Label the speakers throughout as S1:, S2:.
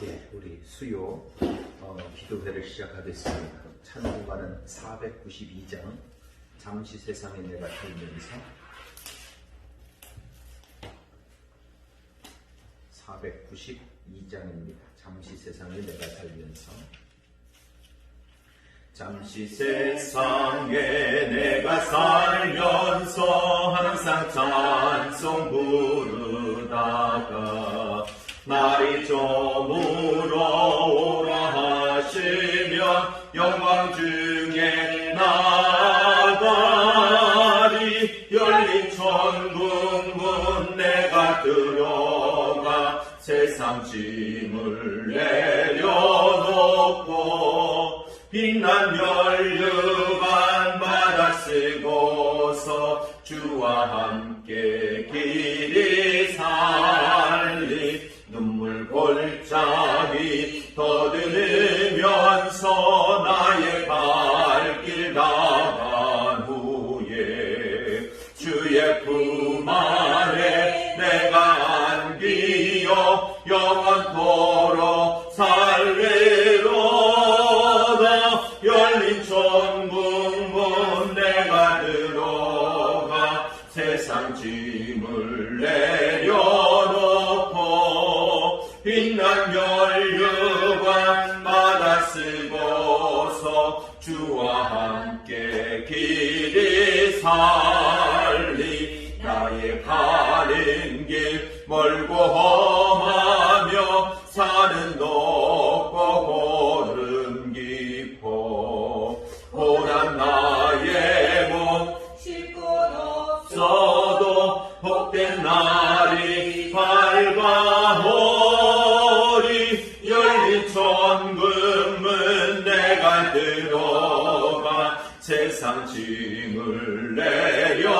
S1: 예, 우리 수요 기도회를 시작하겠습니다. 찬송가는 492장 잠시 세상에 내가 살면서 492장입니다. 잠시 세상에 내가 살면서 잠시 세상에 내가 살면서 항상 찬송 부르다가 날이 저물어 오라 하시면 영광 중에 나가리. 열린 천국 문 내가 들어가 세상 짐을 내려놓고 빛난 면류관 받아 쓰고서 주와 함께 길이 살리. 눈물 골짜기 더듬으면서 나의 발길 나간 후에 주의 품 안에 내가 안기어 영원토록 살리로다. 열린 천국 문 내가 들어가 세상 짐을 내려놓고 빛난 면류관 받아 쓰고서 주와 함께 길이 살리. 나의 가는 길 멀고 험하며 산은 높고 고름 깊어 고난 나의 몸 쉴 곳 없어도 복된 날이 밝아오리. 열린 천국 문 내가 들어가 세상 짐을 내려놓고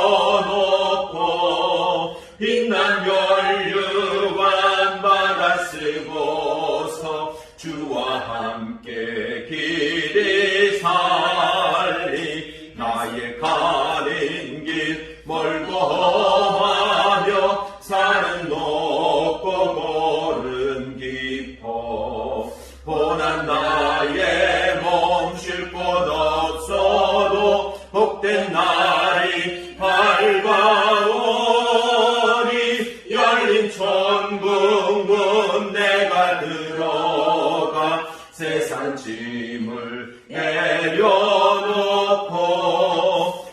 S1: 빛난 면류관 받아 쓰고서 주와 함께 길이 살리. 나의 가는 길 멀고 험하며 산은 높고 고름 깊어 고난 나의 몸 쉴 곳 없어도 복된 날이 밝아오리. 열린 천국 문 내가 들어가 세상 짐을 내려놓고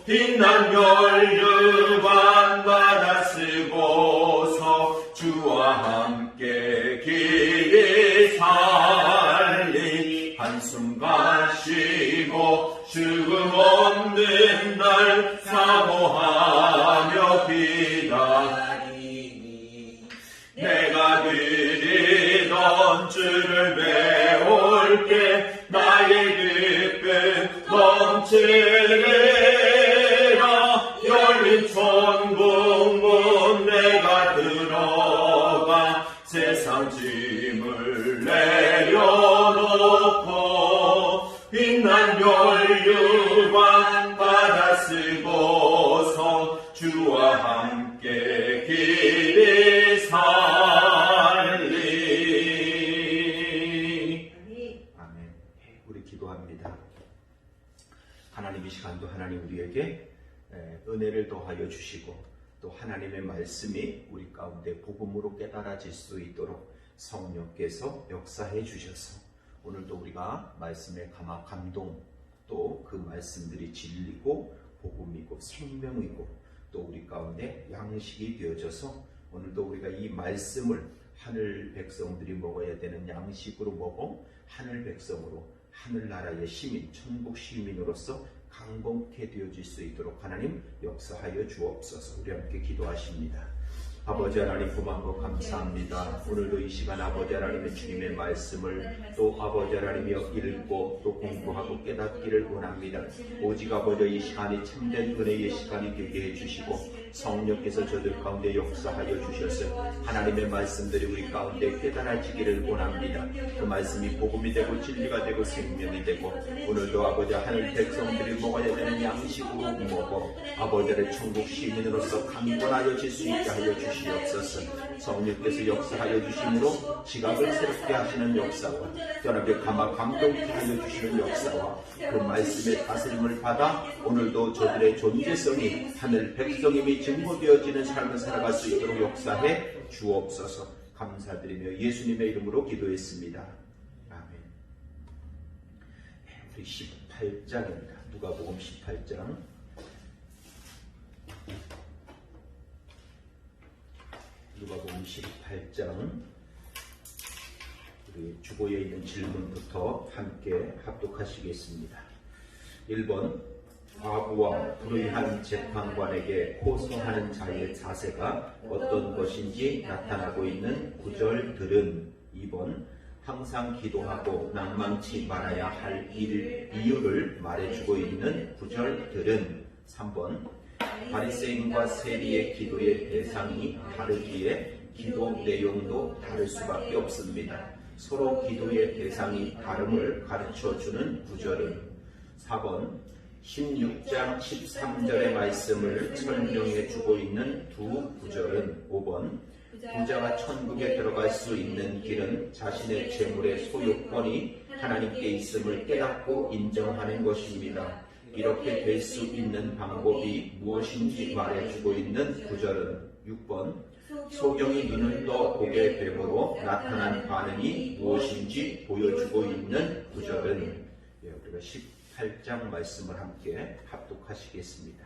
S1: 빛난 면류관 받아 쓰고서 주와 함께 길이 살리. 한숨간 쉬고 죽음 없는 날 사모하며 기다리니 내가 드리던 주를 배울게. 나의 기쁨 넘치리라. 열린 천국 문 내가 들어가 세상 짐을 내려놓고 빛난 면류관 받아 쓰고서 주와 함께 길이 살리. 아멘. 우리 기도합니다. 하나님, 이 시간도 하나님 우리에게 은혜를 더하여 주시고 또 하나님의 말씀이 우리 가운데 복음으로 깨달아질 수 있도록 성령께서 역사해 주셔서 오늘도 우리가 말씀의 감동 또 그 말씀들이 진리고 복음이고 생명이고 또 우리 가운데 양식이 되어져서 오늘도 우리가 이 말씀을 하늘 백성들이 먹어야 되는 양식으로 먹어 하늘 백성으로 하늘나라의 시민, 천국 시민으로서 강건케 되어질 수 있도록 하나님 역사하여 주옵소서. 우리 함께 기도하십니다. 아버지 하나님, 고맙고 감사합니다. 오늘도 이 시간 아버지 하나님의 주님의 말씀을 또 아버지 하나님이 읽고 또 공부하고 깨닫기를 원합니다. 오직 아버지 이 시간이 참된 은혜의 시간이 되게 해주시고 성령께서 저들 가운데 역사하여 주셔서 하나님의 말씀들이 우리 가운데 깨달아지기를 원합니다. 그 말씀이 복음이 되고 진리가 되고 생명이 되고 오늘도 아버지 하늘 백성들이 먹어야 되는 양식으로 먹어 아버지를 천국 시민으로서 강건하여질 수 있게 하여 주시옵소서. 성령께서 역사하여 주심으로 지각을 새롭게 하시는 역사와 떠나게 감동케 하여 주시는 역사와 그 말씀의 다스림을 받아 오늘도 저들의 존재성이 하늘 백성임이 증거되어지는 삶을 살아갈 수 있도록 역사해 주옵소서. 감사드리며 예수님의 이름으로 기도했습니다. 아멘. 우리 18장입니다. 누가복음 18장. 누가복음 18장. 우리 주보에 있는 질문부터 함께 합독하시겠습니다. 1번 과부와 불의한 재판관에게 호소하는 자의 자세가 어떤 것인지 나타나고 있는 구절들은 2번 항상 기도하고 낭망치 말아야 할 이유를 말해주고 있는 구절들은 3번 바리새인과 세리의 기도의 대상이 다르기에 기도 내용도 다를 수밖에 없습니다. 서로 기도의 대상이 다름을 가르쳐주는 구절은 4번 16장 13절의 말씀을 설명해 주고 있는 두 구절은 5번 부자가 천국에 들어갈 수 있는 길은 자신의 재물의 소유권이 하나님께 있음을 깨닫고 인정하는 것입니다. 이렇게 될 수 있는 방법이 무엇인지 말해주고 있는 구절은 6번 소경이 눈을 떠 보게 됨으로 나타난 반응이 무엇인지 보여주고 있는 구절은 우리가 18장 말씀을 함께 합독하시겠습니다.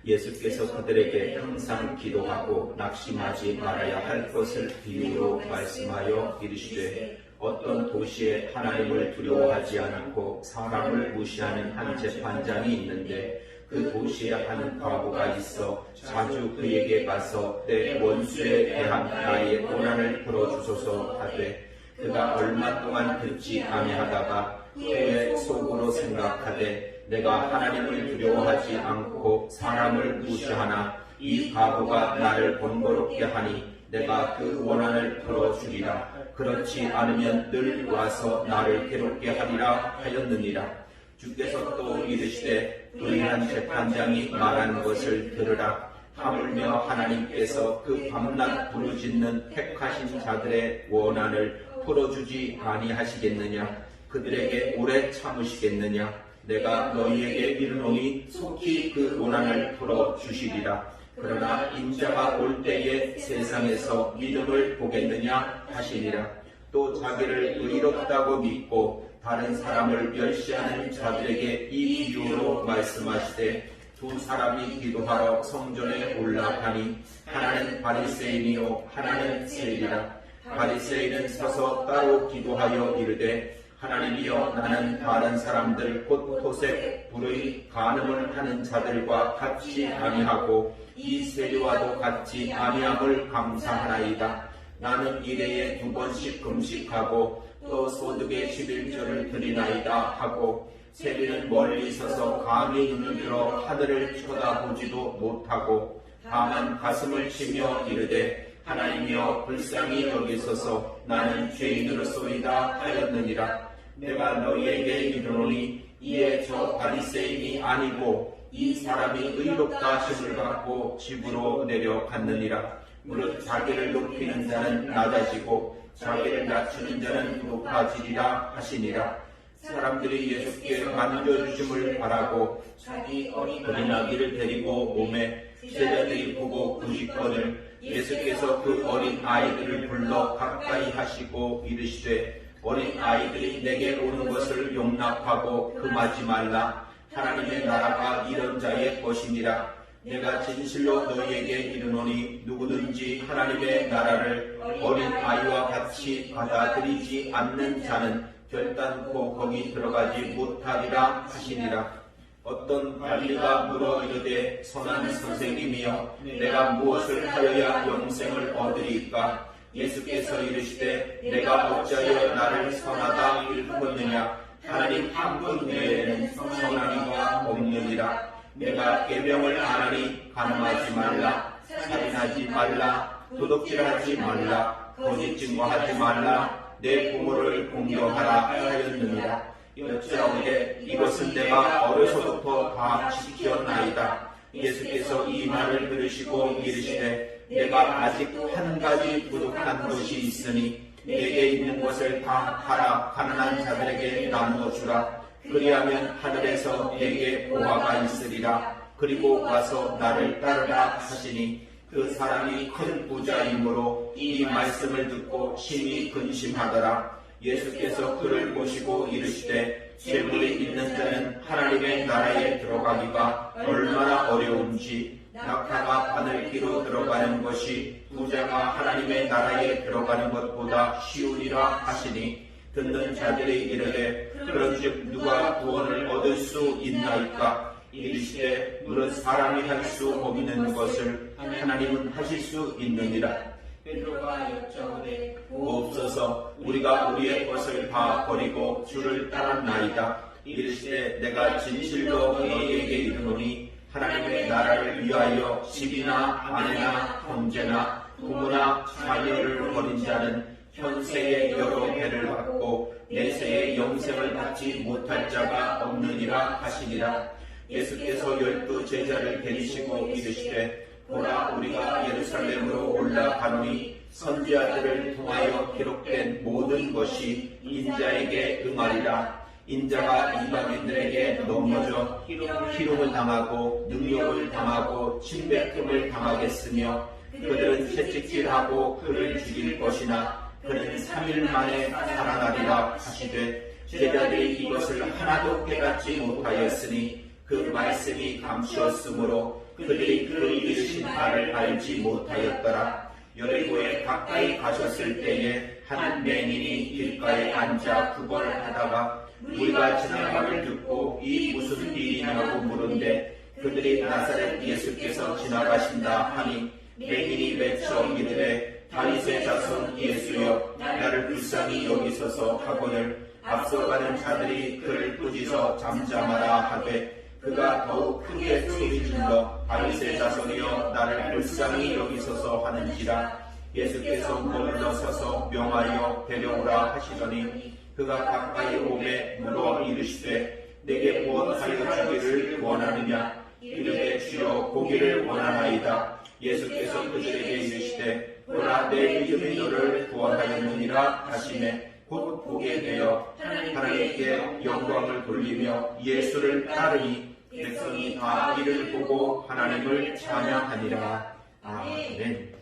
S1: 예수께서 그들에게 항상 기도하고 낙심하지 말아야 할 것을 비유로 말씀하여 이르시되 어떤 도시에 하나님을 두려워하지 않고 사람을 무시하는 한 재판장이 있는데 그 도시에 한 과부가 있어 자주 그에게 가서 내 원수에 대한 나의 고난을 풀어주소서 하되 그가 얼마 동안 듣지 아니하다가 후에 속으로 생각하되 내가 하나님을 두려워하지 않고 사람을 무시하나 이 과부가 나를 번거롭게 하니 내가 그 원한을 풀어주리라. 그렇지 않으면 늘 와서 나를 괴롭게 하리라 하였느니라. 주께서 또 이르시되 불의한 재판장이 말하는 것을 들으라. 하물며 하나님께서 그 밤낮 부르짖는 택하신 자들의 원한을 풀어주지 아니하시겠느냐. 그들에게 오래 참으시겠느냐. 내가 너희에게 이르노니 속히 그 원한을 풀어주시리라. 그러나 인자가 올 때에 세상에서 믿음을 보겠느냐 하시니라. 또 자기를 의롭다고 믿고 다른 사람을 멸시하는 자들에게 이 비유로 말씀하시되 두 사람이 기도하러 성전에 올라가니 하나는 바리새인이요 하나는 세리라. 바리새인은 서서 따로 기도하여 이르되 하나님이여 나는 다른 사람들 곧 토색, 불의, 간음을 하는 자들과 같이 아니하고 이 세리와도 같이 아니함을 감사하나이다. 나는 일해에 2번씩 금식하고 또 소득의 11조를 드리나이다 하고 세리는 멀리 서서 감히 눈을 들어 하늘을 쳐다보지도 못하고 다만 가슴을 치며 이르되 하나님이여 불쌍히 여기소서 나는 죄인으로소이다 하였느니라. 내가 너희에게 이르노니 이에 저 바리새인이 아니고 이 사람이 의롭다 하심을 받고 집으로 내려갔느니라. 무릇 자기를 높이는 자는 낮아지고 자기를 낮추는 자는 높아지리라 하시니라. 사람들이 예수께 만져주심을 바라고 자기 어린 아기를 데리고 몸에 제자들이 보고 부식거늘 예수께서 그 어린 아이들을 불러 가까이 하시고 이르시되 어린 아이들이 내게 오는 것을 용납하고 금하지 말라. 하나님의 나라가 이런 자의 것이니라. 내가 진실로 너희에게 이르노니 누구든지 하나님의 나라를 어린 아이와 같이 받아들이지 않는 자는 결단코 거기 들어가지 못하리라 하시니라. 어떤 관리가 물어 이르되 선한 선생님이여 내가 무엇을 하여야 영생을 얻으리까? 예수께서 이르시되 내가 어찌하여 나를 선하다 일컫느냐. 하나님 한 분 외에는 선한 이가 없느니라. 내가 계명을 안 하니 간음하지 말라, 살인하지 말라, 도둑질하지 말라, 거짓 증거하지 말라, 내 부모를 공경하라 하였느니라. 여짜오되 이것은 내가 어려서부터 다 지켰나이다. 예수께서 이 말을 들으시고 이르시되 내가 아직 한 가지 부족한 것이 있으니 내게 있는 것을 다 팔아 가난한 자들에게 나누어 주라. 그리하면 하늘에서 내게 보화가 있으리라. 그리고 와서 나를 따르라 하시니 그 사람이 큰 부자이므로 이 말씀을 듣고 심히 근심하더라. 예수께서 그를 보시고 이르시되 재물이 있는 자는 하나님의 나라에 들어가기가 얼마나 어려운지 낙타가 바늘기로 들어가는 것이 부자가 하나님의 나라에 들어가는 것보다 쉬우리라 하시니 듣는 자들이 이르되 그런즉 누가 구원을 얻을 수 있나이까? 이르시되 무릇 사람이 할 수 없는 것을 하나님은 하실 수 있느니라.
S2: 베드로가 여짜오되
S1: 없어서 우리가 우리의 것을 다 버리고 주를 따랐나이다. 이르시되 내가 진실로 너희에게 이르노니 하나님의 나라를 위하여 집이나 아내나 형제나 부모나 자녀를 버린 자는 현세에 여러 배를 받고 내세에 영생을 받지 못할 자가 없느니라 하시니라. 예수께서 12 제자를 데리시고 이르시되 보라 우리가 예루살렘으로 올라가노니 선지자들을 통하여 기록된 모든 것이 인자에게 응하리라. 인자가 이방인들에게 넘어져 희롱을 당하고 능욕을 당하고 침뱉음을 당하겠으며 그들은 채찍질하고 그를 죽일 것이나 그는 3일 만에 살아나리라 하시되 제자들이 이것을 하나도 깨닫지 못하였으니 그 말씀이 감추었으므로 그들이 그 이르신 바를 알지 못하였더라. 여리고에 가까이 가셨을 때에 한 맹인이 길가에 앉아 구걸하다가 우리가 지나감을 듣고 이 무슨 일이냐고 물은데 그들이 나사렛 예수께서 지나가신다 하니 맹인이 외쳐 이르되 다윗의 자손 예수여 나를 불쌍히 여기소서 하거늘 앞서가는 자들이 그를 꾸짖어 잠잠하라 하되 그가 더욱 크게 소리질러 다윗의 자손이여 나를 불쌍히 여기소서 하는지라. 예수께서 물러서서 명하여 데려오라 하시더니 그가 가까이 오매 물어 이르시되 내게 무엇하여 주기를 원하느냐. 이르되 주여 보기를 원하나이다. 예수께서 그들에게 이르시되 보라 내 믿음이 너를 구원하였느니라 하시매 곧 보게 되어 하나님께 영광을 돌리며 예수를 따르니 백성이 다 이를 보고 하나님을 찬양하니라. 아멘.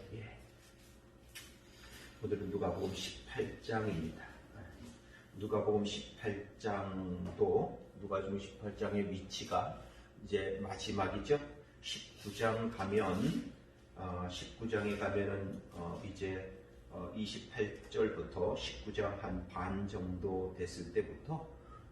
S1: 오늘은 누가복음 18장입니다. 누가복음 18장도 누가복음 18장의 위치가 이제 마지막이죠. 19장 가면 19장에 가면은 이제 28절부터 19장 한 반 정도 됐을 때부터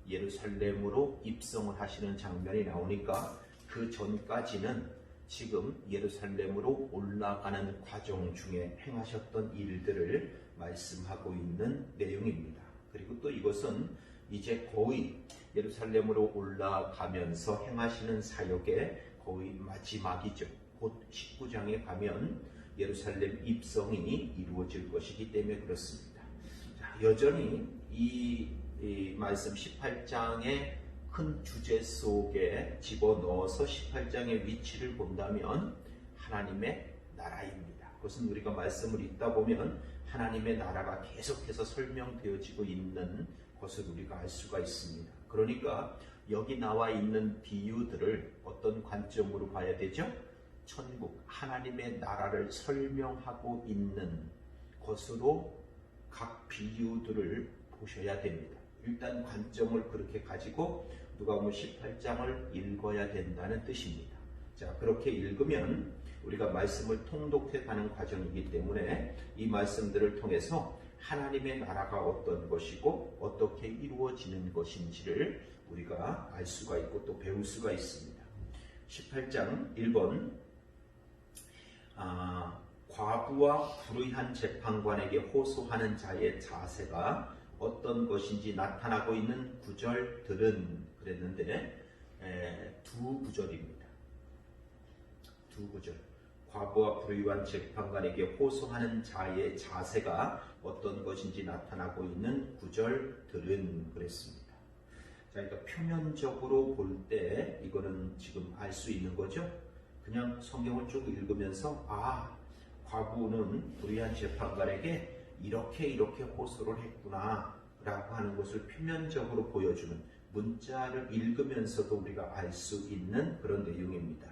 S1: 예루살렘으로 입성을 하시는 장면이 나오니까 그 전까지는 지금 예루살렘으로 올라가는 과정 중에 행하셨던 일들을 말씀하고 있는 내용입니다. 그리고 또 이것은 이제 거의 예루살렘으로 올라가면서 행하시는 사역의 거의 마지막이죠. 곧 19장에 가면 예루살렘 입성이 이루어질 것이기 때문에 그렇습니다. 자, 여전히 이 말씀 18장의 큰 주제 속에 집어넣어서 18장의 위치를 본다면 하나님의 나라입니다. 그것은 우리가 말씀을 읽다 보면 하나님의 나라가 계속해서 설명되어지고 있는 것을 우리가 알 수가 있습니다. 그러니까 여기 나와 있는 비유들을 어떤 관점으로 봐야 되죠? 천국, 하나님의 나라를 설명하고 있는 것으로 각 비유들을 보셔야 됩니다. 일단 관점을 그렇게 가지고 누가복음 18장을 읽어야 된다는 뜻입니다. 자, 그렇게 읽으면 우리가 말씀을 통독해 가는 과정이기 때문에 이 말씀들을 통해서 하나님의 나라가 어떤 것이고 어떻게 이루어지는 것인지를 우리가 알 수가 있고 또 배울 수가 있습니다. 18장 1번 과부와 불의한 재판관에게 호소하는 자의 자세가 어떤 것인지 나타나고 있는 구절들은 그랬는데 두 구절입니다. 두 구절. 과부와 불의한 재판관에게 호소하는 자의 자세가 어떤 것인지 나타나고 있는 구절들은 그랬습니다. 자, 그러니까 표면적으로 볼 때 이거는 지금 알 수 있는 거죠. 그냥 성경을 쭉 읽으면서 과부는 불의한 재판관에게 이렇게 호소를 했구나 라고 하는 것을 표면적으로 보여주는, 문자를 읽으면서도 우리가 알 수 있는 그런 내용입니다.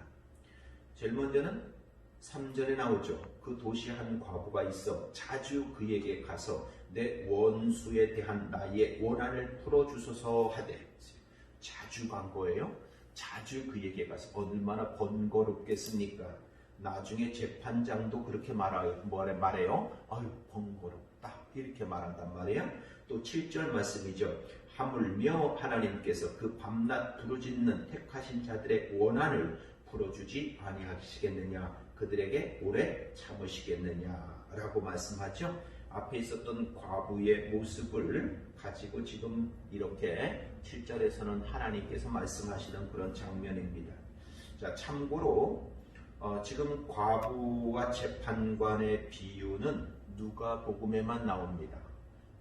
S1: 제일 먼저는 3절에 나오죠. 그 도시에 한 과부가 있어 자주 그에게 가서 내 원수에 대한 나의 원한을 풀어주소서 하되, 자주 간 거예요. 자주 그에게 가서. 얼마나 번거롭겠습니까? 나중에 재판장도 그렇게 말해요. 아유, 번거롭다 이렇게 말한단 말이에요. 또 7절 말씀이죠. 하물며 하나님께서 그 밤낮 부르짖는 택하신 자들의 원한을 풀어주지 아니하시겠느냐, 그들에게 오래 참으시겠느냐라고 말씀하죠. 앞에 있었던 과부의 모습을 가지고 지금 이렇게 7절에서는 하나님께서 말씀하시는 그런 장면입니다. 자, 참고로 지금 과부와 재판관의 비유는 누가복음에만 나옵니다.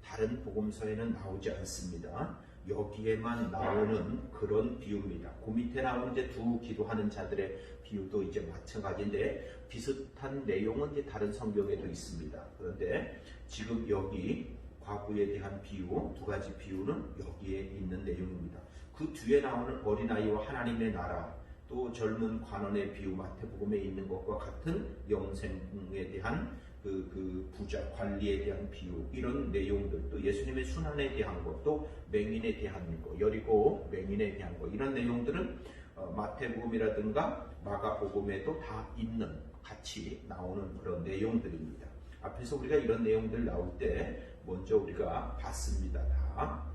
S1: 다른 복음서에는 나오지 않습니다. 여기에만 나오는 그런 비유입니다. 그 밑에 나오는 이제 두 기도하는 자들의 비유도 이제 마찬가지인데 비슷한 내용은 이제 다른 성경에도 있습니다. 그런데 지금 여기 과부에 대한 비유, 두 가지 비유는 여기에 있는 내용입니다. 그 뒤에 나오는 어린아이와 하나님의 나라, 또 젊은 관원의 비유, 마태복음에 있는 것과 같은 영생에 대한 그 부자 관리에 대한 비유, 이런 내용들, 또 예수님의 순환에 대한 것, 또 맹인에 대한 것, 여리고 맹인에 대한 것, 이런 내용들은 마태복음이라든가 마가복음에도 다 있는, 같이 나오는 그런 내용들입니다. 앞에서 우리가 이런 내용들 나올 때 먼저 우리가 봤습니다. 다.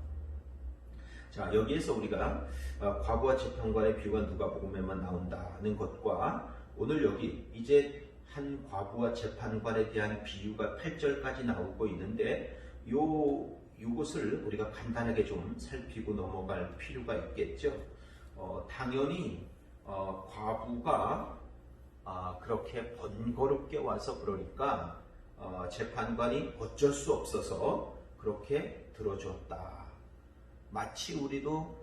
S1: 자, 여기에서 우리가 과부와 재판관의 비유가 누가복음에만 나온다는 것과 오늘 여기 이제 한 과부와 재판관에 대한 비유가 8절까지 나오고 있는데 요것을 우리가 간단하게 좀 살피고 넘어갈 필요가 있겠죠. 당연히 과부가 그렇게 번거롭게 와서 그러니까 재판관이 어쩔 수 없어서 그렇게 들어줬다. 마치 우리도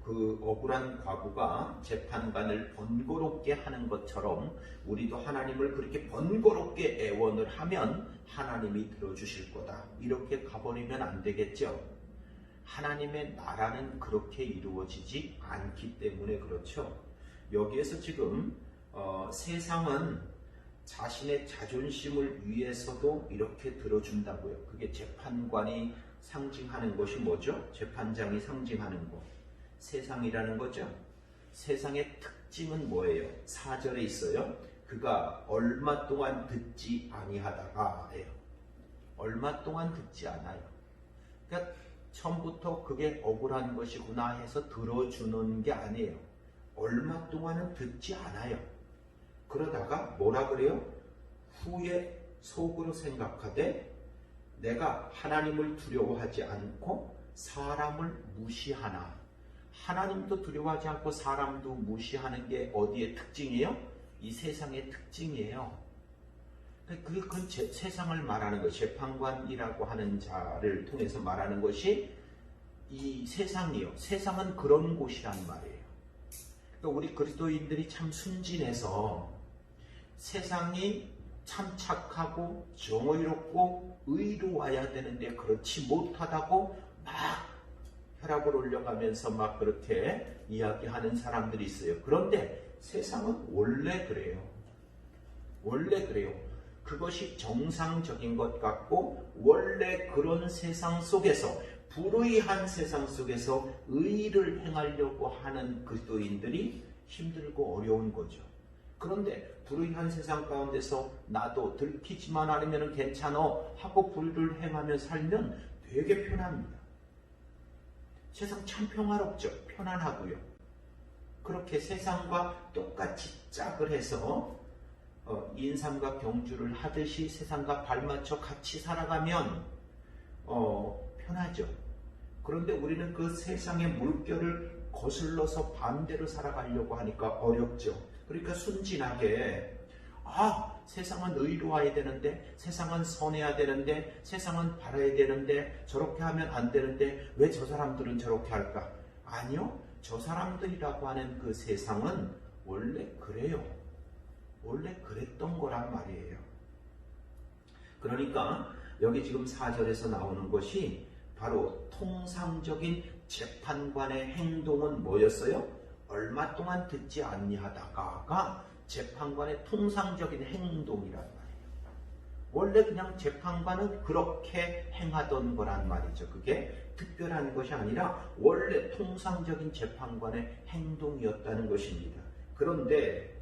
S1: 그 억울한 과부가 재판관을 번거롭게 하는 것처럼 우리도 하나님을 그렇게 번거롭게 애원을 하면 하나님이 들어주실 거다. 이렇게 가버리면 안 되겠죠. 하나님의 나라는 그렇게 이루어지지 않기 때문에 그렇죠. 여기에서 지금 세상은 자신의 자존심을 위해서도 이렇게 들어준다고요. 그게 재판관이 상징하는 것이 뭐죠? 재판장이 상징하는 것. 세상이라는 거죠. 세상의 특징은 뭐예요? 4절에 있어요. 그가 얼마 동안 듣지 아니하다가 해요. 얼마 동안 듣지 않아요. 그러니까 처음부터 그게 억울한 것이구나 해서 들어주는 게 아니에요. 얼마 동안은 듣지 않아요. 그러다가 뭐라 그래요? 후에 속으로 생각하되 내가 하나님을 두려워하지 않고 사람을 무시하나. 하나님도 두려워하지 않고 사람도 무시하는 게 어디의 특징이에요? 이 세상의 특징이에요. 그건 세상을 말하는 거예요. 재판관이라고 하는 자를 통해서 말하는 것이 이 세상이에요. 세상은 그런 곳이란 말이에요. 그러니까 우리 그리스도인들이 참 순진해서 세상이 참 착하고 정의롭고 의로워야 되는데 그렇지 못하다고 막 혈압을 올려가면서 막 그렇게 이야기하는 사람들이 있어요. 그런데 세상은 원래 그래요. 원래 그래요. 그것이 정상적인 것 같고 원래 그런 세상 속에서 불의한 세상 속에서 의를 행하려고 하는 그리스도인들이 힘들고 어려운 거죠. 그런데 불의한 세상 가운데서 나도 들키지만 않으면 괜찮아 하고 불의를 행하며 살면 되게 편합니다. 세상 참 평화롭죠. 편안하고요. 그렇게 세상과 똑같이 짝을 해서 인삼과 경주를 하듯이 세상과 발맞춰 같이 살아가면 편하죠. 그런데 우리는 그 세상의 물결을 거슬러서 반대로 살아가려고 하니까 어렵죠. 그러니까 순진하게 세상은 의로워야 되는데, 세상은 선해야 되는데, 세상은 바라야 되는데, 저렇게 하면 안 되는데 왜 저 사람들은 저렇게 할까? 아니요. 저 사람들이라고 하는 그 세상은 원래 그래요. 원래 그랬던 거란 말이에요. 그러니까 여기 지금 4절에서 나오는 것이 바로 통상적인 재판관의 행동은 뭐였어요? 얼마 동안 듣지 아니하다가가 재판관의 통상적인 행동이란 말이에요. 원래 그냥 재판관은 그렇게 행하던 거란 말이죠. 그게 특별한 것이 아니라 원래 통상적인 재판관의 행동이었다는 것입니다. 그런데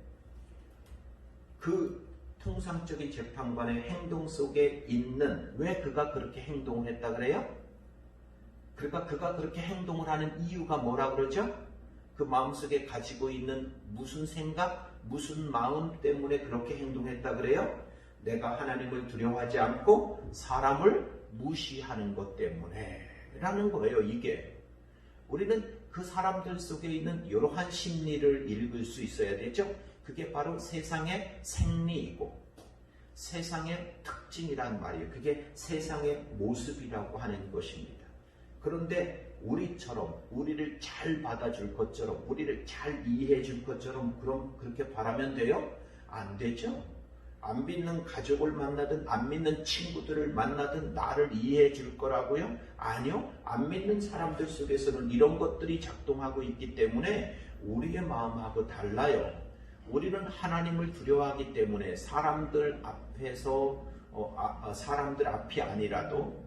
S1: 그 통상적인 재판관의 행동 속에 있는, 왜 그가 그렇게 행동을 했다 그래요? 그러니까 그가 그렇게 행동을 하는 이유가 뭐라 그러죠? 그 마음속에 가지고 있는 무슨 생각, 무슨 마음 때문에 그렇게 행동했다 그래요? 내가 하나님을 두려워하지 않고 사람을 무시하는 것 때문에 라는 거예요. 이게 우리는 그 사람들 속에 있는 이러한 심리를 읽을 수 있어야 되죠. 그게 바로 세상의 생리이고 세상의 특징이란 말이에요. 그게 세상의 모습이라고 하는 것입니다. 그런데 우리처럼, 우리를 잘 받아줄 것처럼, 우리를 잘 이해해 줄 것처럼 그렇게 바라면 돼요? 안 되죠. 안 믿는 가족을 만나든 안 믿는 친구들을 만나든 나를 이해해 줄 거라고요? 아니요. 안 믿는 사람들 속에서는 이런 것들이 작동하고 있기 때문에 우리의 마음하고 달라요. 우리는 하나님을 두려워하기 때문에 사람들 앞에서 사람들 앞이 아니라도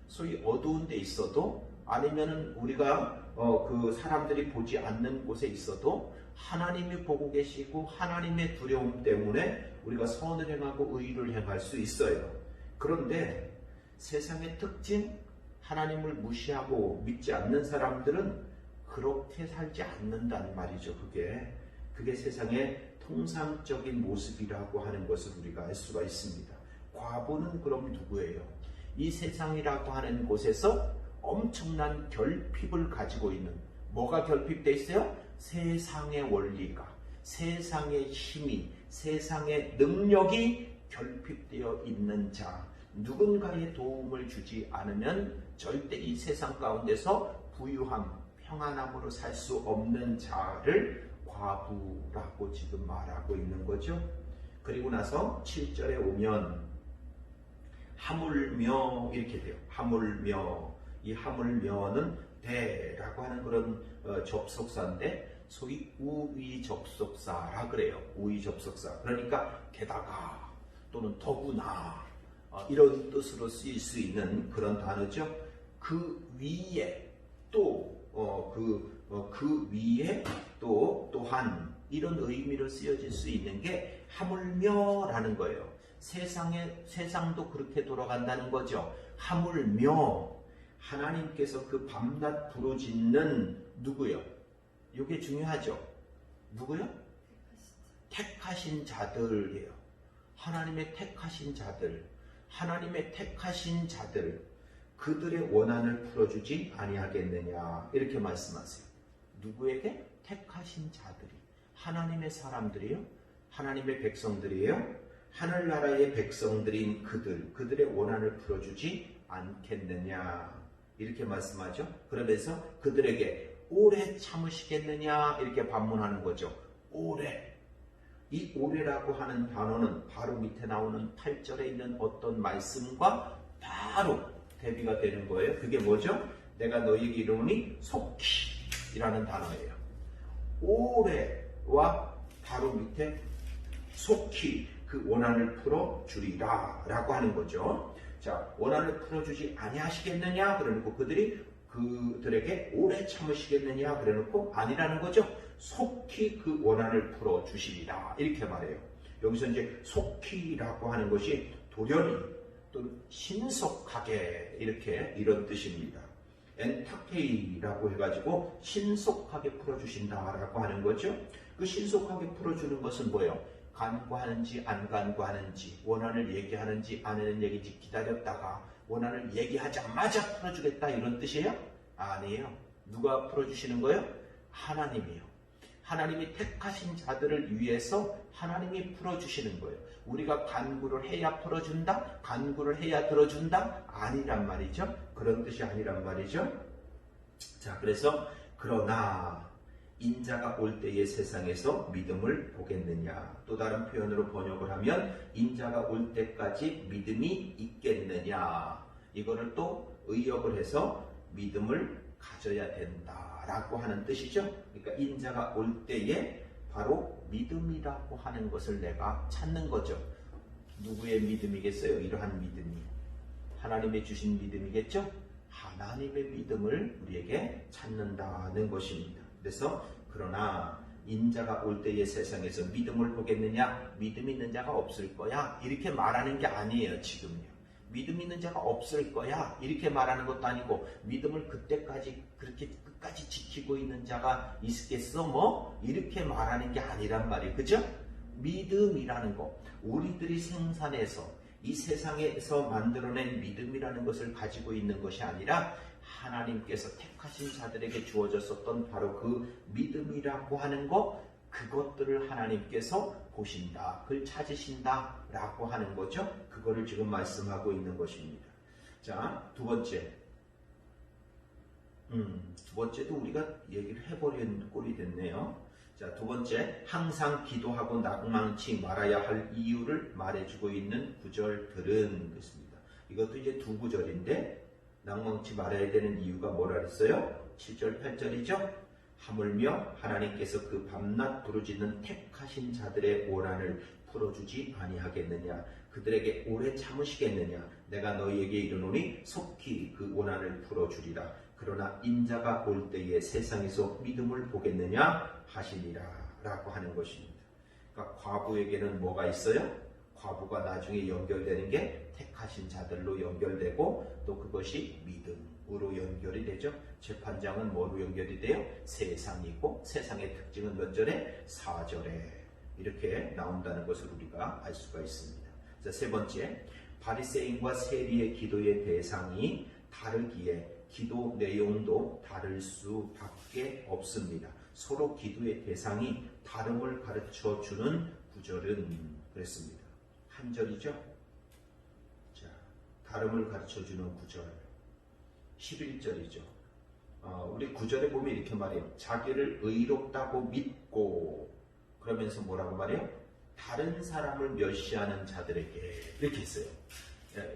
S1: 소위 어두운 데 있어도, 아니면은 우리가 그 사람들이 보지 않는 곳에 있어도 하나님이 보고 계시고 하나님의 두려움 때문에 우리가 선을 행하고 의를 행할 수 있어요. 그런데 세상의 특징, 하나님을 무시하고 믿지 않는 사람들은 그렇게 살지 않는다는 말이죠. 그게 세상의 통상적인 모습이라고 하는 것을 우리가 알 수가 있습니다. 과부는 그럼 누구예요? 이 세상이라고 하는 곳에서 엄청난 결핍을 가지고 있는, 뭐가 결핍되어 있어요? 세상의 원리가, 세상의 힘이, 세상의 능력이 결핍되어 있는 자, 누군가의 도움을 주지 않으면 절대 이 세상 가운데서 부유함, 평안함으로 살 수 없는 자를 과부라고 지금 말하고 있는 거죠. 그리고 나서 7절에 오면 하물며 이렇게 돼요. 하물며. 이 하물며는 대라고 하는 그런 접속사인데 소위 우위 접속사라 그래요. 우위 접속사. 그러니까 게다가 또는 더구나 이런 뜻으로 쓰일 수 있는 그런 단어죠. 그 위에 또 그 위에 또한 이런 의미로 쓰여질 수 있는 게 하물며라는 거예요. 세상도 그렇게 돌아간다는 거죠. 하물며 하나님께서 그 밤낮 부르짖는 누구요? 이게 중요하죠. 누구요? 택하신 자들이에요. 하나님의 택하신 자들, 하나님의 택하신 자들, 그들의 원한을 풀어주지 아니하겠느냐 이렇게 말씀하세요. 누구에게? 택하신 자들이, 하나님의 사람들이요, 하나님의 백성들이에요. 하늘나라의 백성들인 그들의 원한을 풀어주지 않겠느냐 이렇게 말씀하죠. 그러면서 그들에게 오래 참으시겠느냐 이렇게 반문하는 거죠. 오래. 이 오래라고 하는 단어는 바로 밑에 나오는 8절에 있는 어떤 말씀과 바로 대비가 되는 거예요. 그게 뭐죠? 내가 너희에게 이르노니 속히 이라는 단어예요. 오래와 바로 밑에 속히 그 원한을 풀어주리라 라고 하는 거죠. 자, 원한을 풀어주지 아니하시겠느냐 그래놓고 그들에게 오래 참으시겠느냐 그래놓고 아니라는 거죠. 속히 그 원한을 풀어주시리라 이렇게 말해요. 여기서 이제 속히라고 하는 것이 돌연히 또는 신속하게 이런 뜻입니다. 엔타케이라고 해가지고 신속하게 풀어주신다라고 하는 거죠. 그 신속하게 풀어주는 것은 뭐예요? 간구하는지 안 간구하는지, 원한을 얘기하는지 안 하는 얘기인지 기다렸다가 원한을 얘기하자마자 풀어주겠다 이런 뜻이에요? 아니에요. 누가 풀어주시는 거예요? 하나님이요. 하나님이 택하신 자들을 위해서 하나님이 풀어주시는 거예요. 우리가 간구를 해야 풀어준다? 간구를 해야 들어준다? 아니란 말이죠. 그런 뜻이 아니란 말이죠. 자, 그래서 그러나 인자가 올 때의 세상에서 믿음을 보겠느냐. 또 다른 표현으로 번역을 하면 인자가 올 때까지 믿음이 있겠느냐. 이거를 또 의역을 해서 믿음을 가져야 된다라고 하는 뜻이죠. 그러니까 인자가 올 때에 바로 믿음이라고 하는 것을 내가 찾는 거죠. 누구의 믿음이겠어요? 이러한 믿음이 하나님의 주신 믿음이겠죠? 하나님의 믿음을 우리에게 찾는다는 것입니다. 그래서 그러나 인자가 올 때의 세상에서 믿음을 보겠느냐? 믿음 있는 자가 없을 거야. 이렇게 말하는 게 아니에요. 지금요. 믿음 있는 자가 없을 거야. 이렇게 말하는 것도 아니고 믿음을 그때까지 그렇게 끝까지 지키고 있는 자가 있겠어? 뭐? 이렇게 말하는 게 아니란 말이에요. 그죠? 믿음이라는 거. 우리들이 생산해서 이 세상에서 만들어낸 믿음이라는 것을 가지고 있는 것이 아니라 하나님께서 택하신 자들에게 주어졌었던 바로 그 믿음이라고 하는 것, 그것들을 하나님께서 보신다, 그걸 찾으신다 라고 하는 거죠. 그거를 지금 말씀하고 있는 것입니다. 자, 두 번째도 우리가 얘기를 해버린 꼴이 됐네요. 자, 두 번째, 항상 기도하고 낭망치 말아야 할 이유를 말해주고 있는 구절들은 그렇습니다. 이것도 이제 두 구절인데 낭망치 말아야 되는 이유가 뭐라 그랬어요? 7절, 8절이죠? 하물며 하나님께서 그 밤낮 부르짖는 택하신 자들의 오란을 풀어주지 아니하겠느냐. 그들에게 오래 참으시겠느냐. 내가 너희에게 이르노니 속히 그 오난을 풀어주리라. 그러나 인자가 올 때에 세상에서 믿음을 보겠느냐 하시니라 라고 하는 것입니다. 그러니까 과부에게는 뭐가 있어요? 과부가 나중에 연결되는 게 택하신 자들로 연결되고 또 그것이 믿음으로 연결이 되죠. 재판장은 뭐로 연결이 돼요? 세상이고 세상의 특징은 몇 절에? 4절에 이렇게 나온다는 것을 우리가 알 수가 있습니다. 자, 세 번째, 바리새인과 세리의 기도의 대상이 다르기에 기도 내용도 다를 수밖에 없습니다. 서로 기도의 대상이 다름을 가르쳐주는 구절은 그랬습니다. 한 절이죠. 자, 다름을 가르쳐주는 구절 11절이죠. 우리 구절에 보면 이렇게 말해요. 자기를 의롭다고 믿고 그러면서 뭐라고 말해요? 다른 사람을 멸시하는 자들에게 이렇게 했어요.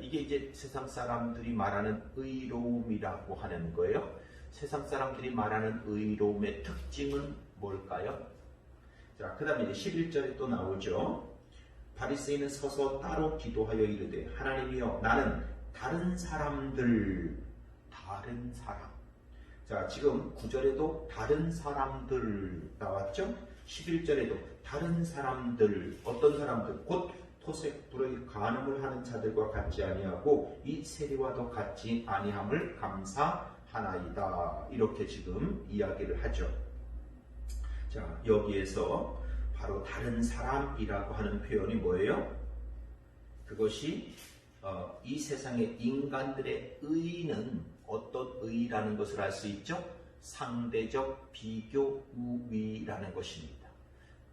S1: 이게 이제 세상 사람들이 말하는 의로움이라고 하는 거예요. 세상 사람들이 말하는 의로움의 특징은 뭘까요? 자, 그 다음에 이제 11절에 또 나오죠. 바리새인은 서서 따로 기도하여 이르되 하나님이여 나는 다른 사람 자, 지금 9절에도 다른 사람들 나왔죠? 11절에도 다른 사람들, 어떤 사람들, 곧 토색 불의 간음을 하는 자들과 같지 아니하고 이 세리와도 같지 아니함을 감사하나이다. 이렇게 지금 이야기를 하죠. 자, 여기에서 바로 다른 사람이라고 하는 표현이 뭐예요? 그것이 이 세상의 인간들의 의는 어떤 의라는 것을 알 수 있죠? 상대적 비교 우위라는 것입니다.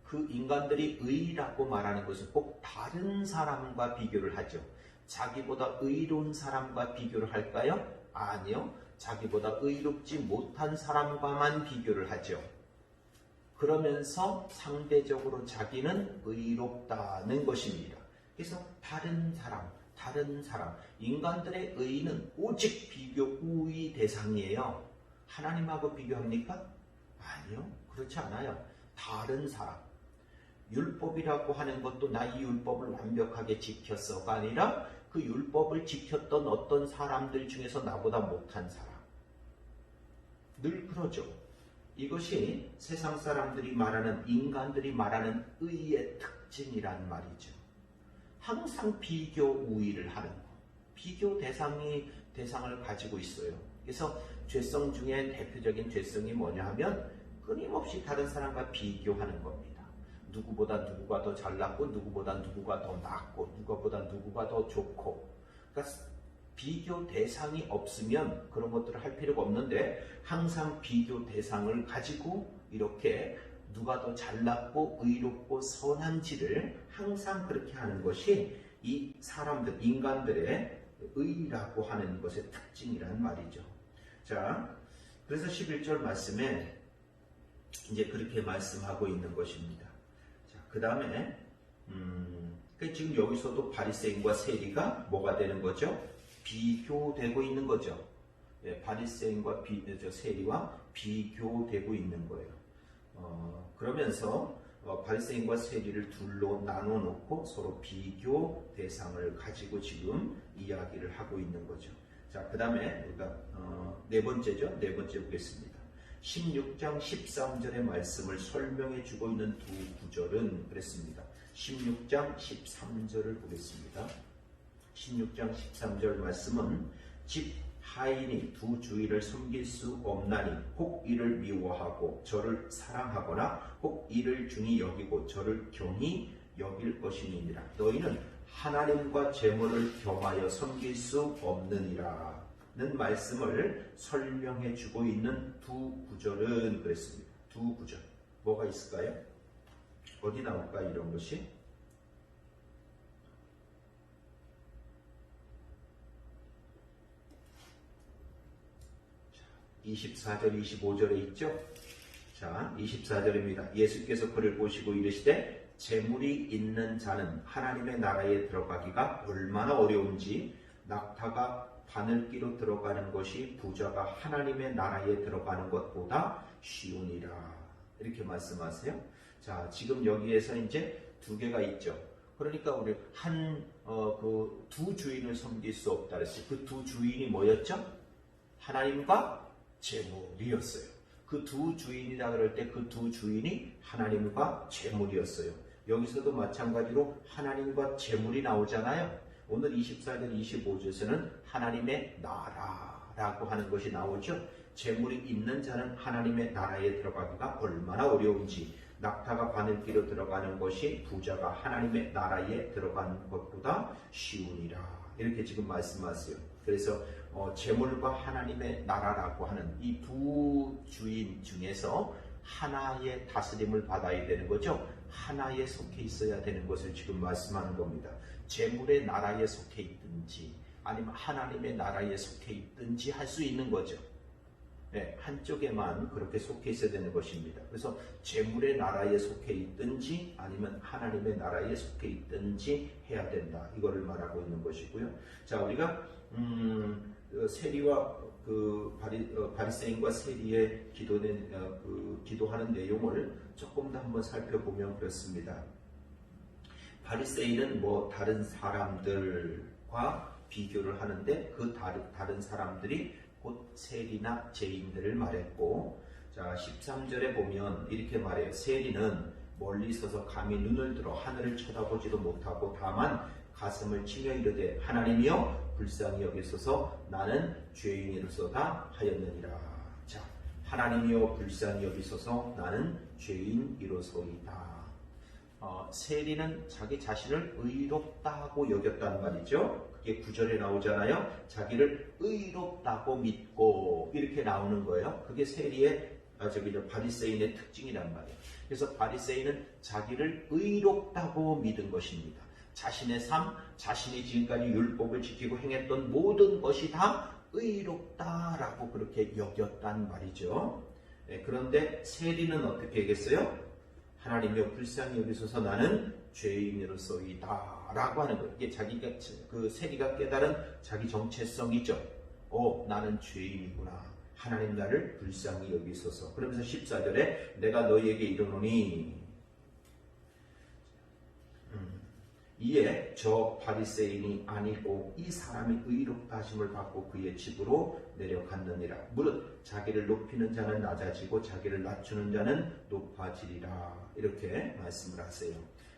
S1: 그 인간들이 의라고 말하는 것은 꼭 다른 사람과 비교를 하죠. 자기보다 의로운 사람과 비교를 할까요? 아니요. 자기보다 의롭지 못한 사람과만 비교를 하죠. 그러면서 상대적으로 자기는 의롭다는 것입니다. 그래서 다른 사람, 인간들의 의는 오직 비교 우위 대상이에요. 하나님하고 비교합니까? 아니요. 그렇지 않아요. 다른 사람. 율법이라고 하는 것도 나 이 율법을 완벽하게 지켰어가 아니라 그 율법을 지켰던 어떤 사람들 중에서 나보다 못한 사람. 늘 그러죠. 이것이 세상 사람들이 말하는, 인간들이 말하는 의의 특징이란 말이죠. 항상 비교 우위를 하는 것. 비교 대상을 가지고 있어요. 그래서 죄성 중에 대표적인 죄성이 뭐냐 하면 끊임없이 다른 사람과 비교하는 겁니다. 누구보다 누구가 더 잘났고 누구보다 누구가 더 낫고 누구보다 누구가 더 좋고. 그러니까 비교 대상이 없으면 그런 것들을 할 필요가 없는데 항상 비교 대상을 가지고 이렇게 누가 더 잘났고 의롭고 선한지를 항상 그렇게 하는 것이 이 사람들, 인간들의 의라고 하는 것의 특징이란 말이죠. 자, 그래서 11절 말씀에 이제 그렇게 말씀하고 있는 것입니다. 자, 그 다음에 지금 여기서도 바리새인과 세리가 뭐가 되는 거죠? 비교되고 있는 거죠. 예, 바리새인과 세리와 비교되고 있는 거예요. 그러면서 바리새인과 세리를 둘로 나눠 놓고 서로 비교 대상을 가지고 지금 이야기를 하고 있는 거죠. 자, 그 다음에 우리가 네 번째죠. 네 번째 보겠습니다. 16장 13절의 말씀을 설명해 주고 있는 두 구절은 그랬습니다. 16장 13절을 보겠습니다. 16장 13절 말씀은 집 하인이 두 주인을 섬길 수 없나니 혹 이를 미워하고 저를 사랑하거나 혹 이를 중히 여기고 저를 경히 여길 것이니라. 너희는 하나님과 재물을 겸하여 섬길 수 없느니라 는 말씀을 설명해 주고 있는 두 구절은 그랬습니다. 두 구절 뭐가 있을까요? 어디 나올까 이런 것이? 24절, 25절에 있죠? 자, 24절입니다. 예수께서 그를 보시고 이르시되 재물이 있는 자는 하나님의 나라에 들어가기가 얼마나 어려운지 낙타가 바늘기로 들어가는 것이 부자가 하나님의 나라에 들어가는 것보다 쉬우니라. 이렇게 말씀하세요. 자, 지금 여기에서 이제 두 개가 있죠. 그러니까 우리 그 두 주인을 섬길 수 없다 그랬어요. 그 두 주인이 뭐였죠? 하나님과 재물이었어요. 그 두 주인이라 그럴 때 그 두 주인이 하나님과 재물이었어요. 여기서도 마찬가지로 하나님과 재물이 나오잖아요. 오늘 24절, 25절에서는 하나님의 나라라고 하는 것이 나오죠. 재물이 있는 자는 하나님의 나라에 들어가기가 얼마나 어려운지 낙타가 바늘기로 들어가는 것이 부자가 하나님의 나라에 들어가는 것보다 쉬우니라. 이렇게 지금 말씀하세요. 그래서 재물과 하나님의 나라라고 하는 이 두 주인 중에서 하나의 다스림을 받아야 되는 거죠. 하나에 속해 있어야 되는 것을 지금 말씀하는 겁니다. 재물의 나라에 속해 있든지 아니면 하나님의 나라에 속해 있든지 할 수 있는 거죠. 네, 한쪽에만 그렇게 속해 있어야 되는 것입니다. 그래서 재물의 나라에 속해 있든지 아니면 하나님의 나라에 속해 있든지 해야 된다. 이거를 말하고 있는 것이고요. 자, 우리가 세리와 그 바리새인과 세리의 기도하는 내용을 조금 더 한번 살펴보면 그렇습니다. 바리새인은 다른 사람들과 비교를 하는데 그 다른 사람들이 곧 세리나 죄인들을 말했고, 자 13절에 보면 이렇게 말해요. 세리는 멀리 서서 감히 눈을 들어 하늘을 쳐다보지도 못하고 다만 가슴을 치며 이르되 하나님이여 불쌍히 여기소서 나는 죄인이로소다 하였느니라. 자, 하나님이여 불쌍히 여기소서 나는 죄인이로소이다. 세리는 자기 자신을 의롭다고 여겼단 말이죠. 그게 9절에 나오잖아요. 자기를 의롭다고 믿고 이렇게 나오는 거예요. 그게 세리의 바리새인의 특징이란 말이에요. 그래서 바리새인은 자기를 의롭다고 믿은 것입니다. 자신의 삶, 자신이 지금까지 율법을 지키고 행했던 모든 것이 다 의롭다라고 그렇게 여겼단 말이죠. 네, 그런데 세리는 어떻게 하겠어요? 하나님이여 불쌍히 여기소서 나는 죄인으로서이다 라고 하는 거예요. 이게 자기가 그 세리가 깨달은 자기 정체성이죠. 나는 죄인이구나. 하나님 나를 불쌍히 여기소서. 그러면서 14절에 내가 너희에게 이르노니 이에 저 바리새인이 아니고 이 사람이 의롭다 하심을 받고 그의 집으로 내려갔느니라. 무릇 자기를 높이는 자는 낮아지고 자기를 낮추는 자는 높아지리라. 이렇게 말씀을 하세요.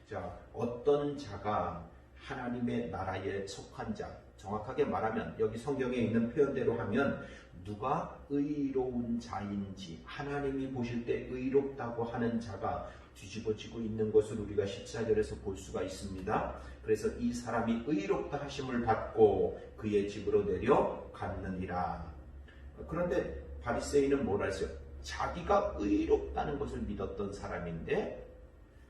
S1: 자, 어떤 자가 하나님의 나라에 속한 자, 정확하게 말하면 여기 성경에 있는 표현대로 하면 누가 의로운 자인지 하나님이 보실 때 의롭다고 하는 자가 뒤집어지고 있는 것을 우리가 14절에서 볼 수가 있습니다. 그래서 이 사람이 의롭다 하심을 받고 그의 집으로 내려갔느니라. 그런데 바리새인은 뭐라 했어요? 자기가 의롭다는 것을 믿었던 사람인데,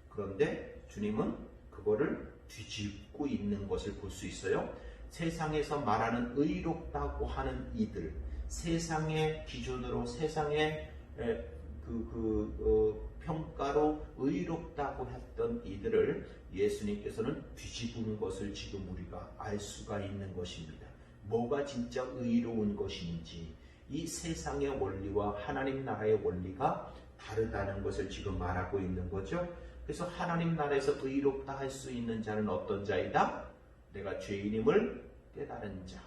S1: 그런데 주님은 그거를 뒤집고 있는 것을 볼 수 있어요. 세상에서 말하는 의롭다고 하는 이들, 세상의 기준으로 세상의 평가로 의롭다고 했던 이들을 예수님께서는 뒤집은 것을 지금 우리가 알 수가 있는 것입니다. 뭐가 진짜 의로운 것인지, 이 세상의 원리와 하나님 나라의 원리가 다르다는 것을 지금 말하고 있는 거죠. 그래서 하나님 나라에서 의롭다 할 수 있는 자는 어떤 자이다? 내가 죄인임을 깨달은 자,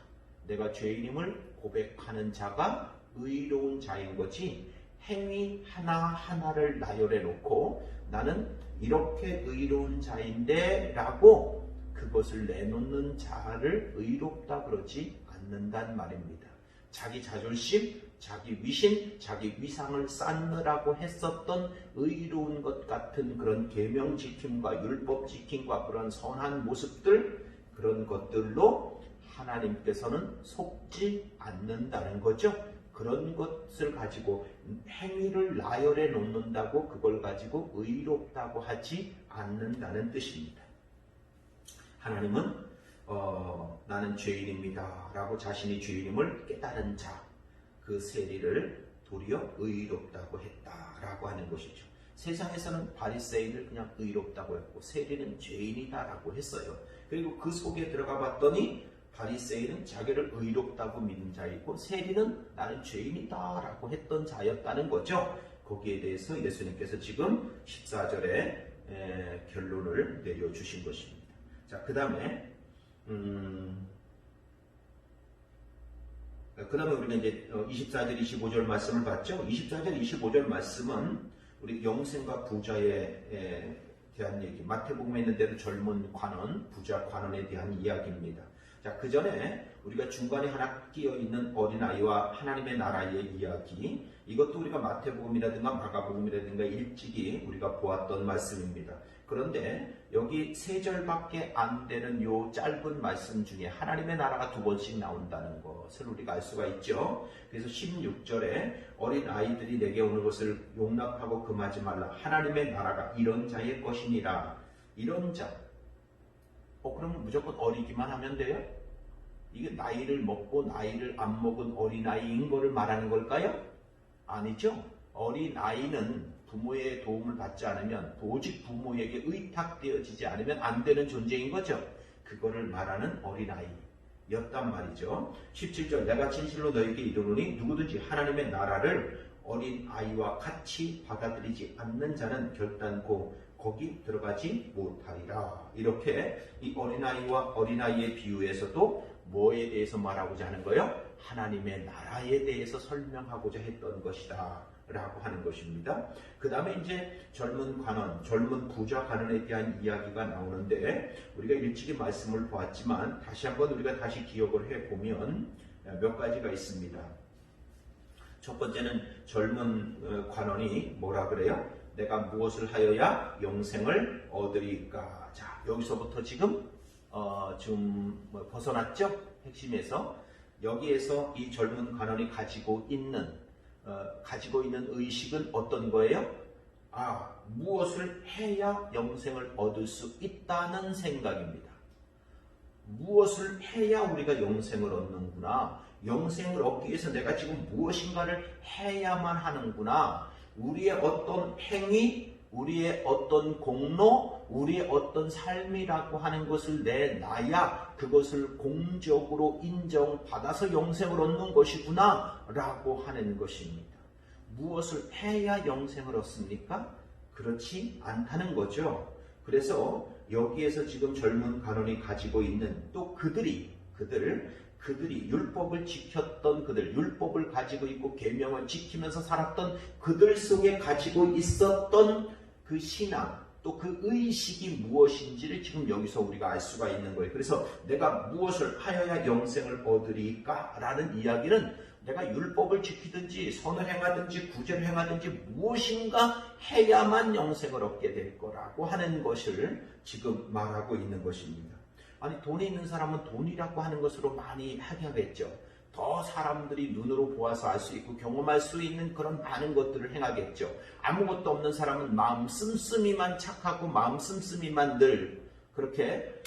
S1: 내가 죄인임을 고백하는 자가 의로운 자인 거지, 행위 하나하나를 나열해 놓고 나는 이렇게 의로운 자인데 라고 그것을 내놓는 자를 의롭다 그러지 않는단 말입니다. 자기 자존심, 자기 위신, 자기 위상을 쌓느라고 했었던 의로운 것 같은 그런 계명 지킴과 율법 지킴과 그런 선한 모습들, 그런 것들로 하나님께서는 속지 않는다는 거죠. 그런 것을 가지고 행위를 나열해 놓는다고 그걸 가지고 의롭다고 하지 않는다는 뜻입니다. 하나님은 나는 죄인입니다 라고 자신이 죄인임을 깨달은 자, 그 세리를 도리어 의롭다고 했다라고 하는 것이죠. 세상에서는 바리새인을 그냥 의롭다고 했고 세리는 죄인이다라고 했어요. 그리고 그 속에 들어가 봤더니 바리새인은 자기를 의롭다고 믿는 자이고 세리는 나는 죄인이다라고 했던 자였다는 거죠. 거기에 대해서 예수님께서 지금 14절에 결론을 내려주신 것입니다. 자, 그 다음에 우리가 이제 24절, 25절 말씀을 봤죠. 24절, 25절 말씀은 우리 영생과 부자에 대한 얘기, 마태복음에 있는 대로 젊은 관원, 부자 관원에 대한 이야기입니다. 자, 그 전에 우리가 중간에 하나 끼어 있는 어린아이와 하나님의 나라의 이야기, 이것도 우리가 마태복음이라든가 마가복음이라든가 일찍이 우리가 보았던 말씀입니다. 그런데 여기 3절밖에 안 되는 요 짧은 말씀 중에 하나님의 나라가 2번씩 나온다는 것을 우리가 알 수가 있죠. 그래서 16절에 어린 아이들이 내게 오는 것을 용납하고 금하지 말라. 하나님의 나라가 이런 자의 것이니라. 이런 자. 그러면 무조건 어리기만 하면 돼요? 이게 나이를 먹고 나이를 안 먹은 어린아이인 거를 말하는 걸까요? 아니죠. 어린아이는 부모의 도움을 받지 않으면, 오직 부모에게 의탁되어지지 않으면 안 되는 존재인 거죠. 그거를 말하는 어린아이였단 말이죠. 17절, 내가 진실로 너에게 이르노니 누구든지 하나님의 나라를 어린아이와 같이 받아들이지 않는 자는 결단코 거기 들어가지 못하리라. 이렇게 이 어린아이와 어린아이의 비유에서도 뭐에 대해서 말하고자 하는 거예요? 하나님의 나라에 대해서 설명하고자 했던 것이다 라고 하는 것입니다. 그 다음에 이제 젊은 관원, 젊은 부자 관원에 대한 이야기가 나오는데, 우리가 일찍이 말씀을 보았지만 다시 한번 우리가 다시 기억을 해보면 몇 가지가 있습니다. 첫 번째는 젊은 관원이 뭐라 그래요? 내가 무엇을 하여야 영생을 얻으리까? 자, 여기서부터 지금 벗어났죠? 핵심에서. 여기에서 이 젊은 관원이 가지고 있는 의식은 어떤 거예요? 무엇을 해야 영생을 얻을 수 있다는 생각입니다. 무엇을 해야 우리가 영생을 얻는구나. 영생을 얻기 위해서 내가 지금 무엇인가를 해야만 하는구나. 우리의 어떤 행위, 우리의 어떤 공로, 우리의 어떤 삶이라고 하는 것을 내놔야 그것을 공적으로 인정받아서 영생을 얻는 것이구나 라고 하는 것입니다. 무엇을 해야 영생을 얻습니까? 그렇지 않다는 거죠. 그래서 여기에서 지금 젊은 관원이 가지고 있는 또 그들이 율법을 지켰던 율법을 가지고 있고 계명을 지키면서 살았던 그들 속에 가지고 있었던 그 신앙, 또 그 의식이 무엇인지를 지금 여기서 우리가 알 수가 있는 거예요. 그래서 내가 무엇을 하여야 영생을 얻으리까? 라는 이야기는 내가 율법을 지키든지 선을 행하든지 구제를 행하든지 무엇인가 해야만 영생을 얻게 될 거라고 하는 것을 지금 말하고 있는 것입니다. 아니, 돈이 있는 사람은 돈이라고 하는 것으로 많이 하겠죠. 더 사람들이 눈으로 보아서 알 수 있고 경험할 수 있는 그런 많은 것들을 행하겠죠. 아무것도 없는 사람은 마음 씀씀이만 착하고 마음 씀씀이만 늘 그렇게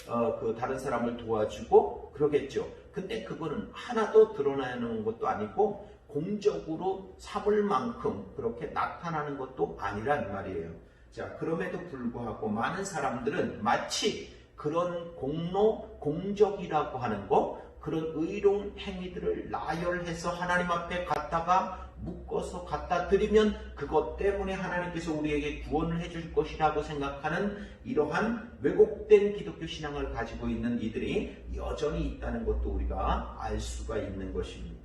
S1: 다른 사람을 도와주고 그러겠죠. 근데 그거는 하나도 드러나는 것도 아니고 공적으로 삼을 만큼 그렇게 나타나는 것도 아니란 말이에요. 자, 그럼에도 불구하고 많은 사람들은 마치 그런 공적이라고 하는 거, 그런 의로운 행위들을 나열해서 하나님 앞에 갖다가 묶어서 갖다 드리면 그것 때문에 하나님께서 우리에게 구원을 해줄 것이라고 생각하는 이러한 왜곡된 기독교 신앙을 가지고 있는 이들이 여전히 있다는 것도 우리가 알 수가 있는 것입니다.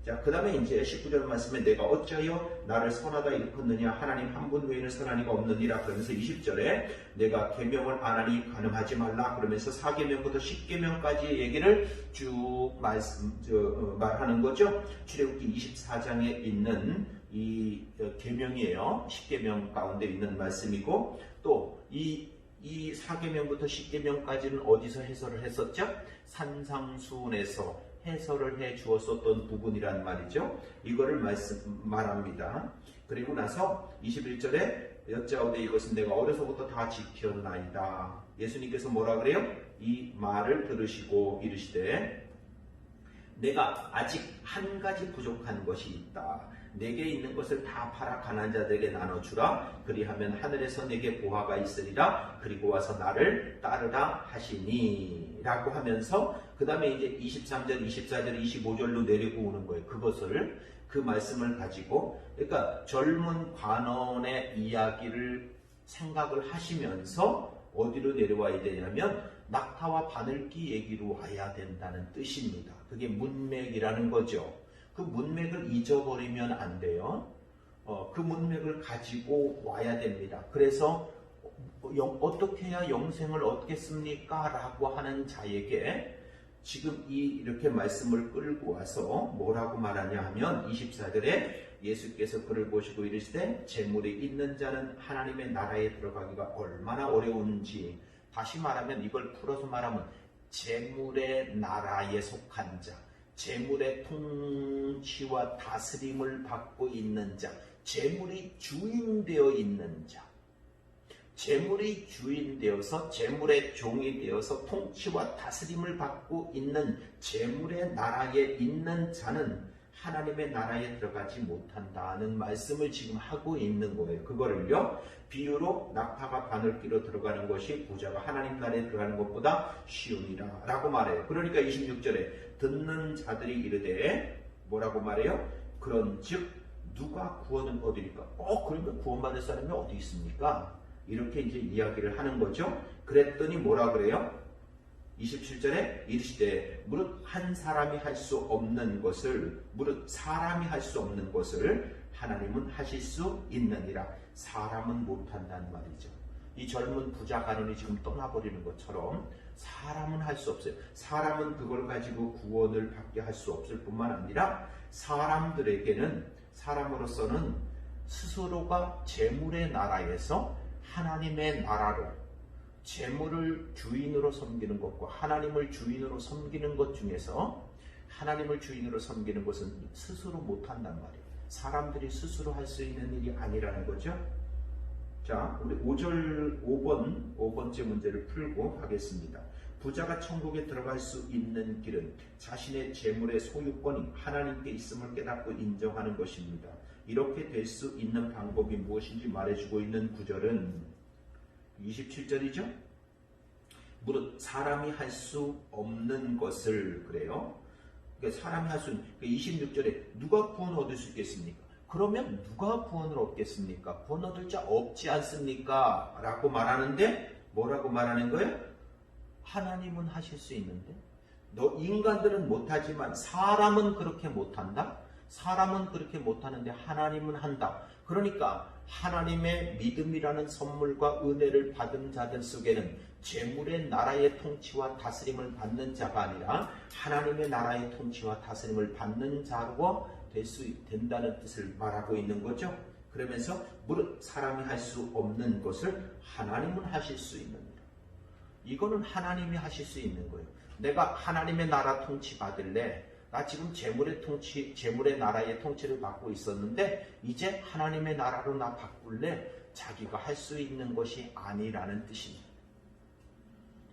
S1: 자, 그 다음에 이제 19절 말씀에 내가 어찌하여 나를 선하다 일컫느냐 하나님 한 분 외에는 선한 이가 없느니라 그러면서 20절에 내가 계명을 안 하니 간음하지 말라 그러면서 4계명부터 10계명까지의 얘기를 쭉 말하는 거죠. 출애굽기 24장에 있는 이 계명이에요. 10계명 가운데 있는 말씀이고 또 이 4계명부터 10계명까지는 어디서 해설을 했었죠? 산상수훈에서 해설을 해 주었었던 부분이란 말이죠. 이거를 말합니다. 그리고 나서 21절에 여짜오되 이것은 내가 어려서부터 다 지켰나이다. 예수님께서 뭐라 그래요? 이 말을 들으시고 이르시되 내가 아직 한 가지 부족한 것이 있다. 내게 있는 것을 다 팔아 가난한 자들에게 나눠주라. 그리하면 하늘에서 내게 보화가 있으리라. 그리고 와서 나를 따르라 하시니 라고 하면서 그 다음에 이제 23절, 24절, 25절로 내리고 오는 거예요. 그 말씀을 가지고 그러니까 젊은 관원의 이야기를 생각을 하시면서 어디로 내려와야 되냐면 낙타와 바늘기 얘기로 와야 된다는 뜻입니다. 그게 문맥이라는 거죠. 그 문맥을 잊어버리면 안 돼요. 그 문맥을 가지고 와야 됩니다. 그래서 어떻게 해야 영생을 얻겠습니까? 라고 하는 자에게 지금 이렇게 말씀을 끌고 와서 뭐라고 말하냐 하면 24절에 예수께서 그를 보시고 이르시되 재물이 있는 자는 하나님의 나라에 들어가기가 얼마나 어려운지, 다시 말하면 이걸 풀어서 말하면 재물의 나라에 속한 자, 재물의 통치와 다스림을 받고 있는 자, 재물이 주인되어 있는 자, 재물이 주인되어서 재물의 종이 되어서 통치와 다스림을 받고 있는 재물의 나라에 있는 자는 하나님의 나라에 들어가지 못한다는 말씀을 지금 하고 있는 거예요. 그거를요, 비유로 낙타가 바늘기로 들어가는 것이 부자가 하나님 나라에 들어가는 것보다 쉬우니라 라고 말해요. 그러니까 26절에 듣는 자들이 이르되 뭐라고 말해요? 그런즉 누가 구원을 얻으리까? 그러면 구원받을 사람이 어디 있습니까? 이렇게 이제 이야기를 하는 거죠. 그랬더니 뭐라 그래요? 27절에 이르시되 무릇 한 사람이 할 수 없는 것을, 무릇 사람이 할 수 없는 것을 하나님은 하실 수 있느니라. 사람은 못한다는 말이죠. 이 젊은 부자 가론이 지금 떠나버리는 것처럼 사람은 할 수 없어요. 사람은 그걸 가지고 구원을 받게 할 수 없을 뿐만 아니라 사람들에게는, 사람으로서는 스스로가 재물의 나라에서 하나님의 나라로 재물을 주인으로 섬기는 것과 하나님을 주인으로 섬기는 것 중에서 하나님을 주인으로 섬기는 것은 스스로 못한단 말이에요. 사람들이 스스로 할 수 있는 일이 아니라는 거죠. 자, 우리 5번째 문제를 풀고 가겠습니다. 부자가 천국에 들어갈 수 있는 길은 자신의 재물의 소유권이 하나님께 있음을 깨닫고 인정하는 것입니다. 이렇게 될 수 있는 방법이 무엇인지 말해주고 있는 구절은 27절이죠. 무릇 사람이 할 수 없는 것을, 그래요. 그러니까 사람이 할 수 없는, 26절에 누가 구원을 얻을 수 있겠습니까? 그러면 누가 구원을 얻겠습니까? 구원 얻을 자 없지 않습니까? 라고 말하는데 뭐라고 말하는 거예요? 하나님은 하실 수 있는데 인간들은 못하지만 사람은 그렇게 못한다? 사람은 그렇게 못하는데 하나님은 한다. 그러니까 하나님의 믿음이라는 선물과 은혜를 받은 자들 속에는 재물의 나라의 통치와 다스림을 받는 자가 아니라 하나님의 나라의 통치와 다스림을 받는 자로 될 수 된다는 뜻을 말하고 있는 거죠. 그러면서 무릇 사람이 할 수 없는 것을 하나님은 하실 수 있느니라. 이거는 하나님이 하실 수 있는 거예요. 내가 하나님의 나라 통치 받을래, 나 지금 재물의 나라의 통치를 받고 있었는데 이제 하나님의 나라로 나 바꿀래? 자기가 할 수 있는 것이 아니라는 뜻입니다.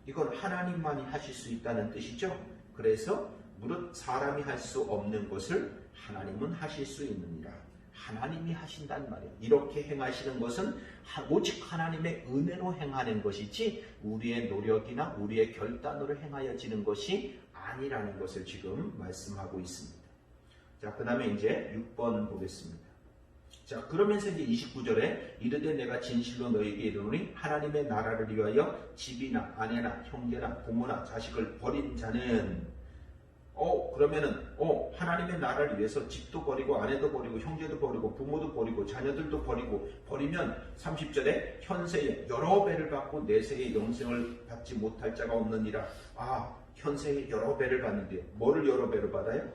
S1: 이건 하나님만이 하실 수 있다는 뜻이죠. 그래서 무릇 사람이 할 수 없는 것을 하나님은 하실 수 있느니라. 하나님이 하신단 말이에요. 이렇게 행하시는 것은 오직 하나님의 은혜로 행하는 것이지 우리의 노력이나 우리의 결단으로 행하여지는 것이 아니라는 것을 지금 말씀하고 있습니다. 자, 그 다음에 이제 6번 보겠습니다. 자, 그러면서 이제 29절에 이르되 내가 진실로 너희에게 이르노니 하나님의 나라를 위하여 집이나 아내나 형제나 부모나 자식을 버린 자는 그러면은 하나님의 나라를 위해서 집도 버리고 아내도 버리고 형제도 버리고 부모도 버리고 자녀들도 버리면 30절에 현세에 여러 배를 받고 내세의 영생을 받지 못할 자가 없느니라. 현세에 여러 배를 받는데요. 뭐를 여러 배를 받아요?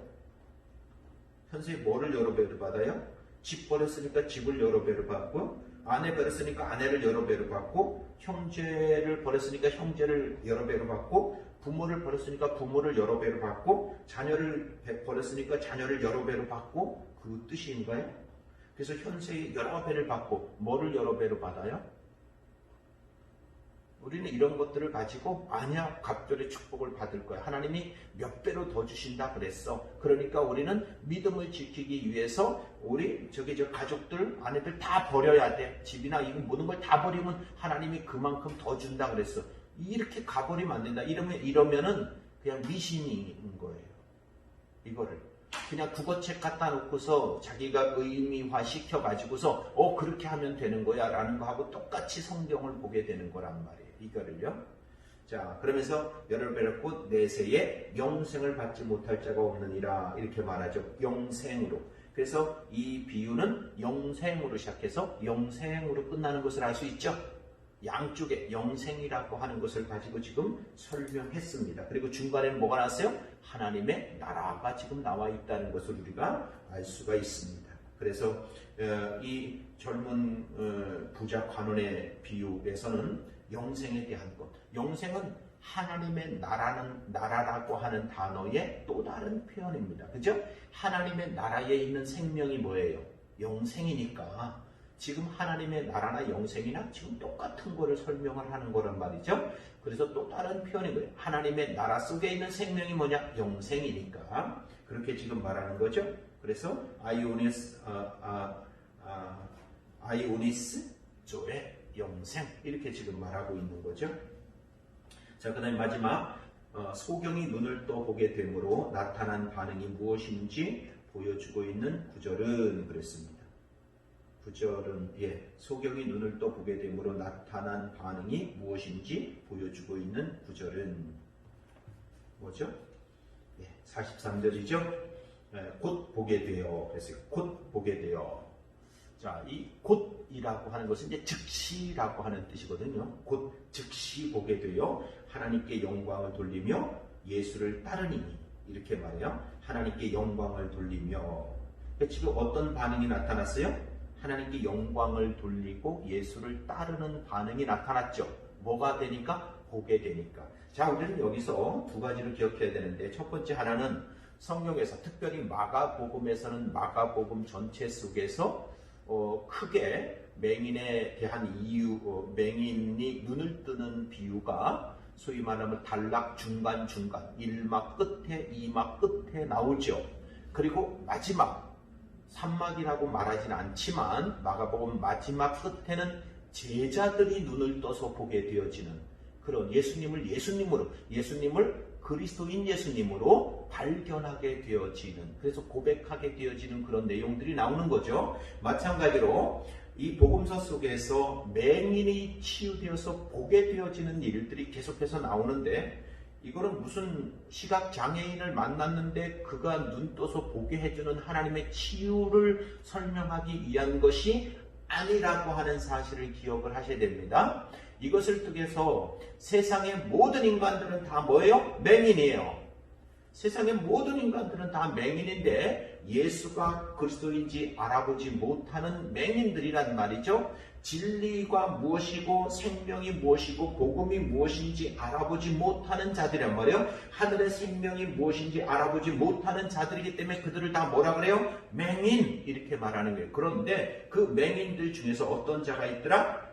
S1: 현세에 뭐를 여러 배를 받아요? 집 버렸으니까 집을 여러 배를 받고, 아내 버렸으니까 아내를 여러 배를 받고, 형제를 버렸으니까 형제를 여러 배로 받고, 부모를 버렸으니까 부모를 여러 배로 받고, 자녀를 버렸으니까 자녀를 여러 배로 받고, 그 뜻인가요? 그래서 현세에 여러 배를 받고 뭐를 여러 배로 받아요? 우리는 이런 것들을 가지고 아니야, 갑절의 축복을 받을 거야. 하나님이 몇 배로 더 주신다 그랬어. 그러니까 우리는 믿음을 지키기 위해서 우리 저 가족들, 아내들 다 버려야 돼. 집이나 이거 모든 걸 다 버리면 하나님이 그만큼 더 준다 그랬어. 이렇게 가버리면 안 된다. 이러면은 그냥 미신인 거예요. 이거를 그냥 국어책 갖다 놓고서 자기가 의미화 시켜가지고서 그렇게 하면 되는 거야 라는 거하고 똑같이 성경을 보게 되는 거란 말이에요. 이거를요. 자, 그러면서 여러 배를 곧 내세에 영생을 받지 못할 자가 없느니라 이렇게 말하죠. 영생으로. 그래서 이 비유는 영생으로 시작해서 영생으로 끝나는 것을 알 수 있죠. 양쪽에 영생이라고 하는 것을 가지고 지금 설명했습니다. 그리고 중간에 뭐가 나왔어요? 하나님의 나라가 지금 나와 있다는 것을 우리가 알 수가 있습니다. 그래서 이 젊은 부자 관원의 비유에서는 영생에 대한 것, 영생은 하나님의 나라라고 하는 단어의 또 다른 표현입니다. 그죠? 하나님의 나라에 있는 생명이 뭐예요? 영생이니까 지금 하나님의 나라나 영생이나 지금 똑같은 거를 설명을 하는 거란 말이죠. 그래서 또 다른 표현인 거예요. 하나님의 나라 속에 있는 생명이 뭐냐? 영생이니까 그렇게 지금 말하는 거죠. 그래서 아이오니스 조의 영생 이렇게 지금 말하고 있는 거죠. 자, 그 다음에 마지막 소경이 눈을 떠보게 되므로 나타난 반응이 무엇인지 보여주고 있는 구절은 그랬습니다. 구절은 소경이 눈을 떠보게 되므로 나타난 반응이 무엇인지 보여주고 있는 구절은 뭐죠? 43절이죠. 곧 보게 되어 그랬어요. 곧 보게 되어. 자, 이 곧이라고 하는 것은 이제 즉시라고 하는 뜻이거든요. 곧 즉시 보게 되어 하나님께 영광을 돌리며 예수를 따르니 이렇게 말해요. 하나님께 영광을 돌리며. 지금 어떤 반응이 나타났어요? 하나님께 영광을 돌리고 예수를 따르는 반응이 나타났죠. 뭐가 되니까? 보게 되니까. 자, 우리는 여기서 두 가지를 기억해야 되는데 첫 번째 하나는 성경에서 특별히 마가복음에서는 마가복음 전체 속에서 크게 맹인에 대한 맹인이 눈을 뜨는 비유가 소위 말하면 단락 중간중간 1막 끝에 2막 끝에 나오죠. 그리고 마지막 3막이라고 말하진 않지만 마가복음 마지막 끝에는 제자들이 눈을 떠서 보게 되어지는 그런 예수님을 그리스도인 예수님으로 발견하게 되어지는, 그래서 고백하게 되어지는 그런 내용들이 나오는 거죠. 마찬가지로 이 복음서 속에서 맹인이 치유되어서 보게 되어지는 일들이 계속해서 나오는데 이거는 무슨 시각장애인을 만났는데 그가 눈 떠서 보게 해주는 하나님의 치유를 설명하기 위한 것이 아니라고 하는 사실을 기억을 하셔야 됩니다. 이것을 통해서 세상의 모든 인간들은 다 뭐예요? 맹인이에요. 세상의 모든 인간들은 다 맹인인데 예수가 그리스도인지 알아보지 못하는 맹인들이란 말이죠. 진리가 무엇이고 생명이 무엇이고 복음이 무엇인지 알아보지 못하는 자들이란 말이에요. 하늘의 생명이 무엇인지 알아보지 못하는 자들이기 때문에 그들을 다 뭐라 그래요? 맹인 이렇게 말하는 거예요. 그런데 그 맹인들 중에서 어떤 자가 있더라?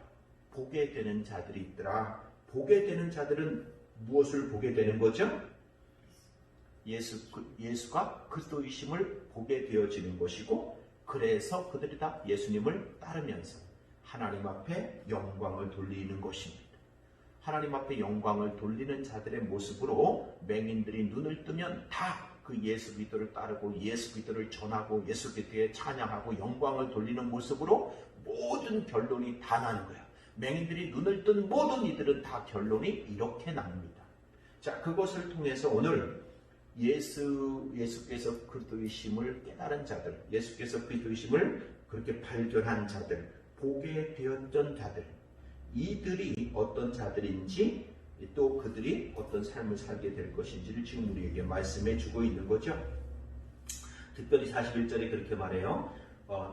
S1: 보게 되는 자들이 있더라. 보게 되는 자들은 무엇을 보게 되는 거죠? 예수가 그리스도이심을 보게 되어지는 것이고, 그래서 그들이 다 예수님을 따르면서 하나님 앞에 영광을 돌리는 것입니다. 하나님 앞에 영광을 돌리는 자들의 모습으로 맹인들이 눈을 뜨면 다 그 예수 그리스도를 따르고 예수 그리스도를 전하고 예수 그리스도에 찬양하고 영광을 돌리는 모습으로 모든 결론이 다 나는 거야. 맹인들이 눈을 뜬 모든 이들은 다 결론이 이렇게 납니다. 자, 그것을 통해서 오늘 예수께서 그리스도이심을 깨달은 자들, 예수께서 그리스도이심을 그렇게 발견한 자들, 보게 되었던 자들, 이들이 어떤 자들인지 또 그들이 어떤 삶을 살게 될 것인지를 지금 우리에게 말씀해 주고 있는 거죠. 특별히 41절에 그렇게 말해요.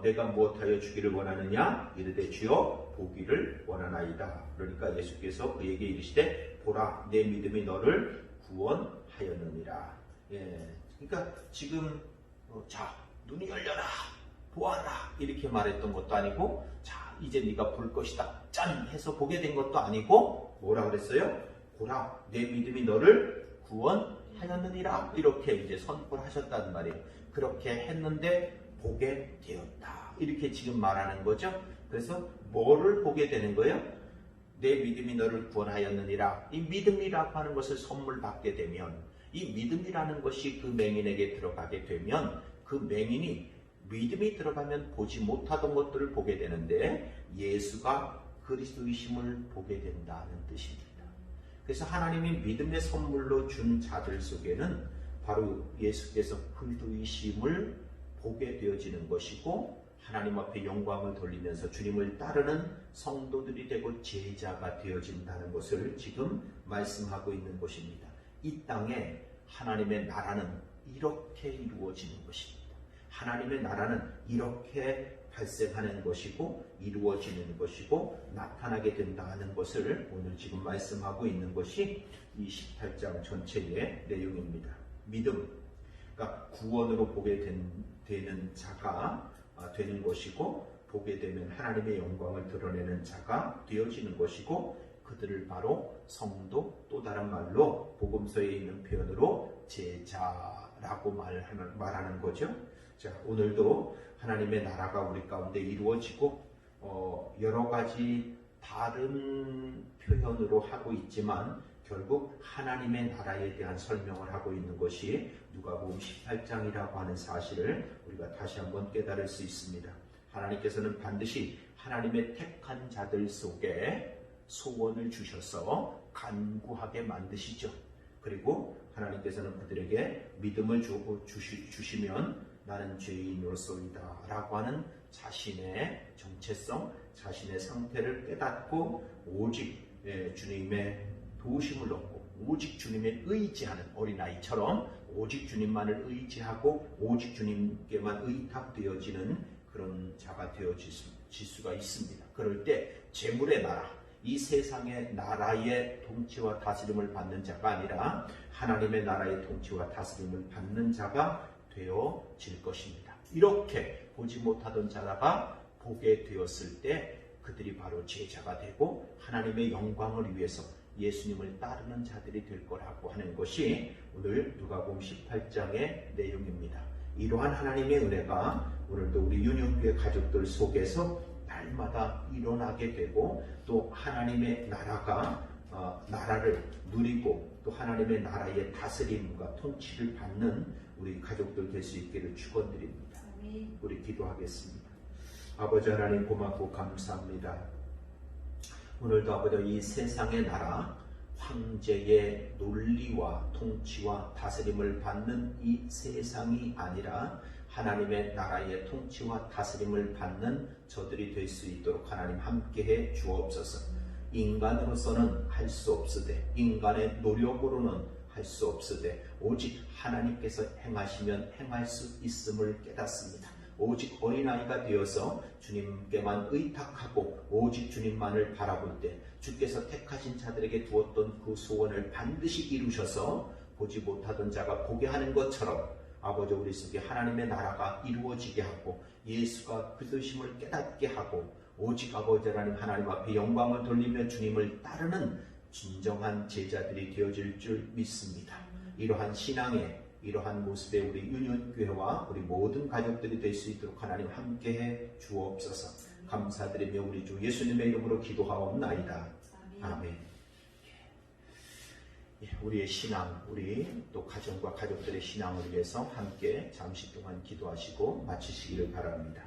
S1: 내가 무엇하여 주기를 원하느냐? 이르되 주여 보기를 원하나이다. 그러니까 예수께서 그에게 이르시되 보라 내 믿음이 너를 구원하였느니라. 예, 그러니까 지금 자 눈이 열려라 보아라 이렇게 말했던 것도 아니고 자 이제 네가 볼 것이다 짠 해서 보게 된 것도 아니고 뭐라 그랬어요? 보라 내 믿음이 너를 구원하였느니라 이렇게 이제 선포를 하셨다는 말이에요. 그렇게 했는데 보게 되었다 이렇게 지금 말하는 거죠. 그래서 뭐를 보게 되는 거예요? 내 믿음이 너를 구원하였느니라. 이 믿음이라고 하는 것을 선물 받게 되면, 이 믿음이라는 것이 그 맹인에게 들어가게 되면 그 맹인이 믿음이 들어가면 보지 못하던 것들을 보게 되는데 예수가 그리스도이심을 보게 된다는 뜻입니다. 그래서 하나님이 믿음의 선물로 준 자들 속에는 바로 예수께서 그리스도이심을 보게 되어지는 것이고 하나님 앞에 영광을 돌리면서 주님을 따르는 성도들이 되고 제자가 되어진다는 것을 지금 말씀하고 있는 것입니다. 이 땅에 하나님의 나라는 이렇게 이루어지는 것입니다. 하나님의 나라는 이렇게 발생하는 것이고 이루어지는 것이고 나타나게 된다는 것을 오늘 지금 말씀하고 있는 것이 이 18장 전체의 내용입니다. 믿음, 그러니까 구원으로 보게 되는 자가 되는 것이고 보게 되면 하나님의 영광을 드러내는 자가 되어지는 것이고 그들을 바로 성도, 또 다른 말로 복음서에 있는 표현으로 제자라고 말하는 거죠. 자, 오늘도 하나님의 나라가 우리 가운데 이루어지고 여러 가지 다른 표현으로 하고 있지만 결국 하나님의 나라에 대한 설명을 하고 있는 것이 누가복음 18장이라고 하는 사실을 우리가 다시 한번 깨달을 수 있습니다. 하나님께서는 반드시 하나님의 택한 자들 속에 소원을 주셔서 간구하게 만드시죠. 그리고 하나님께서는 그들에게 믿음을 주시면 나는 죄인으로서이다 라고 하는 자신의 정체성, 자신의 상태를 깨닫고 오직 주님의 도우심을 얻고 오직 주님에 의지하는 어린아이처럼 오직 주님만을 의지하고 오직 주님께만 의탁되어지는 그런 자가 되어질 수가 있습니다. 그럴 때 재물의 나라, 이 세상의 나라의 통치와 다스림을 받는 자가 아니라 하나님의 나라의 통치와 다스림을 받는 자가 되어질 것입니다. 이렇게 보지 못하던 자가 보게 되었을 때 그들이 바로 제자가 되고 하나님의 영광을 위해서 예수님을 따르는 자들이 될 거라고 하는 것이 오늘 누가복음 18장의 내용입니다. 이러한 하나님의 은혜가 오늘도 우리 윤영교회 가족들 속에서 날마다 일어나게 되고 또 하나님의 나라를 누리고 또 하나님의 나라의 다스림과 통치를 받는 우리 가족들 될 수 있기를 축원드립니다. 우리 기도하겠습니다. 아버지 하나님 고맙고 감사합니다. 오늘도 아버지 이 세상의 나라 황제의 논리와 통치와 다스림을 받는 이 세상이 아니라 하나님의 나라의 통치와 다스림을 받는 저들이 될 수 있도록 하나님 함께해 주옵소서. 인간으로서는 할 수 없으되 인간의 노력으로는 할 수 없으되 오직 하나님께서 행하시면 행할 수 있음을 깨닫습니다. 오직 어린아이가 되어서 주님께만 의탁하고 오직 주님만을 바라볼 때 주께서 택하신 자들에게 두었던 그 소원을 반드시 이루셔서 보지 못하던 자가 보게 하는 것처럼 아버지 우리 속에 하나님의 나라가 이루어지게 하고 예수가 그 뜻임을 깨닫게 하고 오직 아버지 하나님 앞에 영광을 돌리며 주님을 따르는 진정한 제자들이 되어질 줄 믿습니다. 이러한 신앙의 이러한 모습에 우리 유년교회와 우리 모든 가족들이 될 수 있도록 하나님 함께해 주옵소서. 감사드리며 우리 주 예수님의 이름으로 기도하옵나이다. 아멘. 우리의 신앙, 우리 또 가정과 가족들의 신앙을 위해서 함께 잠시 동안 기도하시고 마치시기를 바랍니다.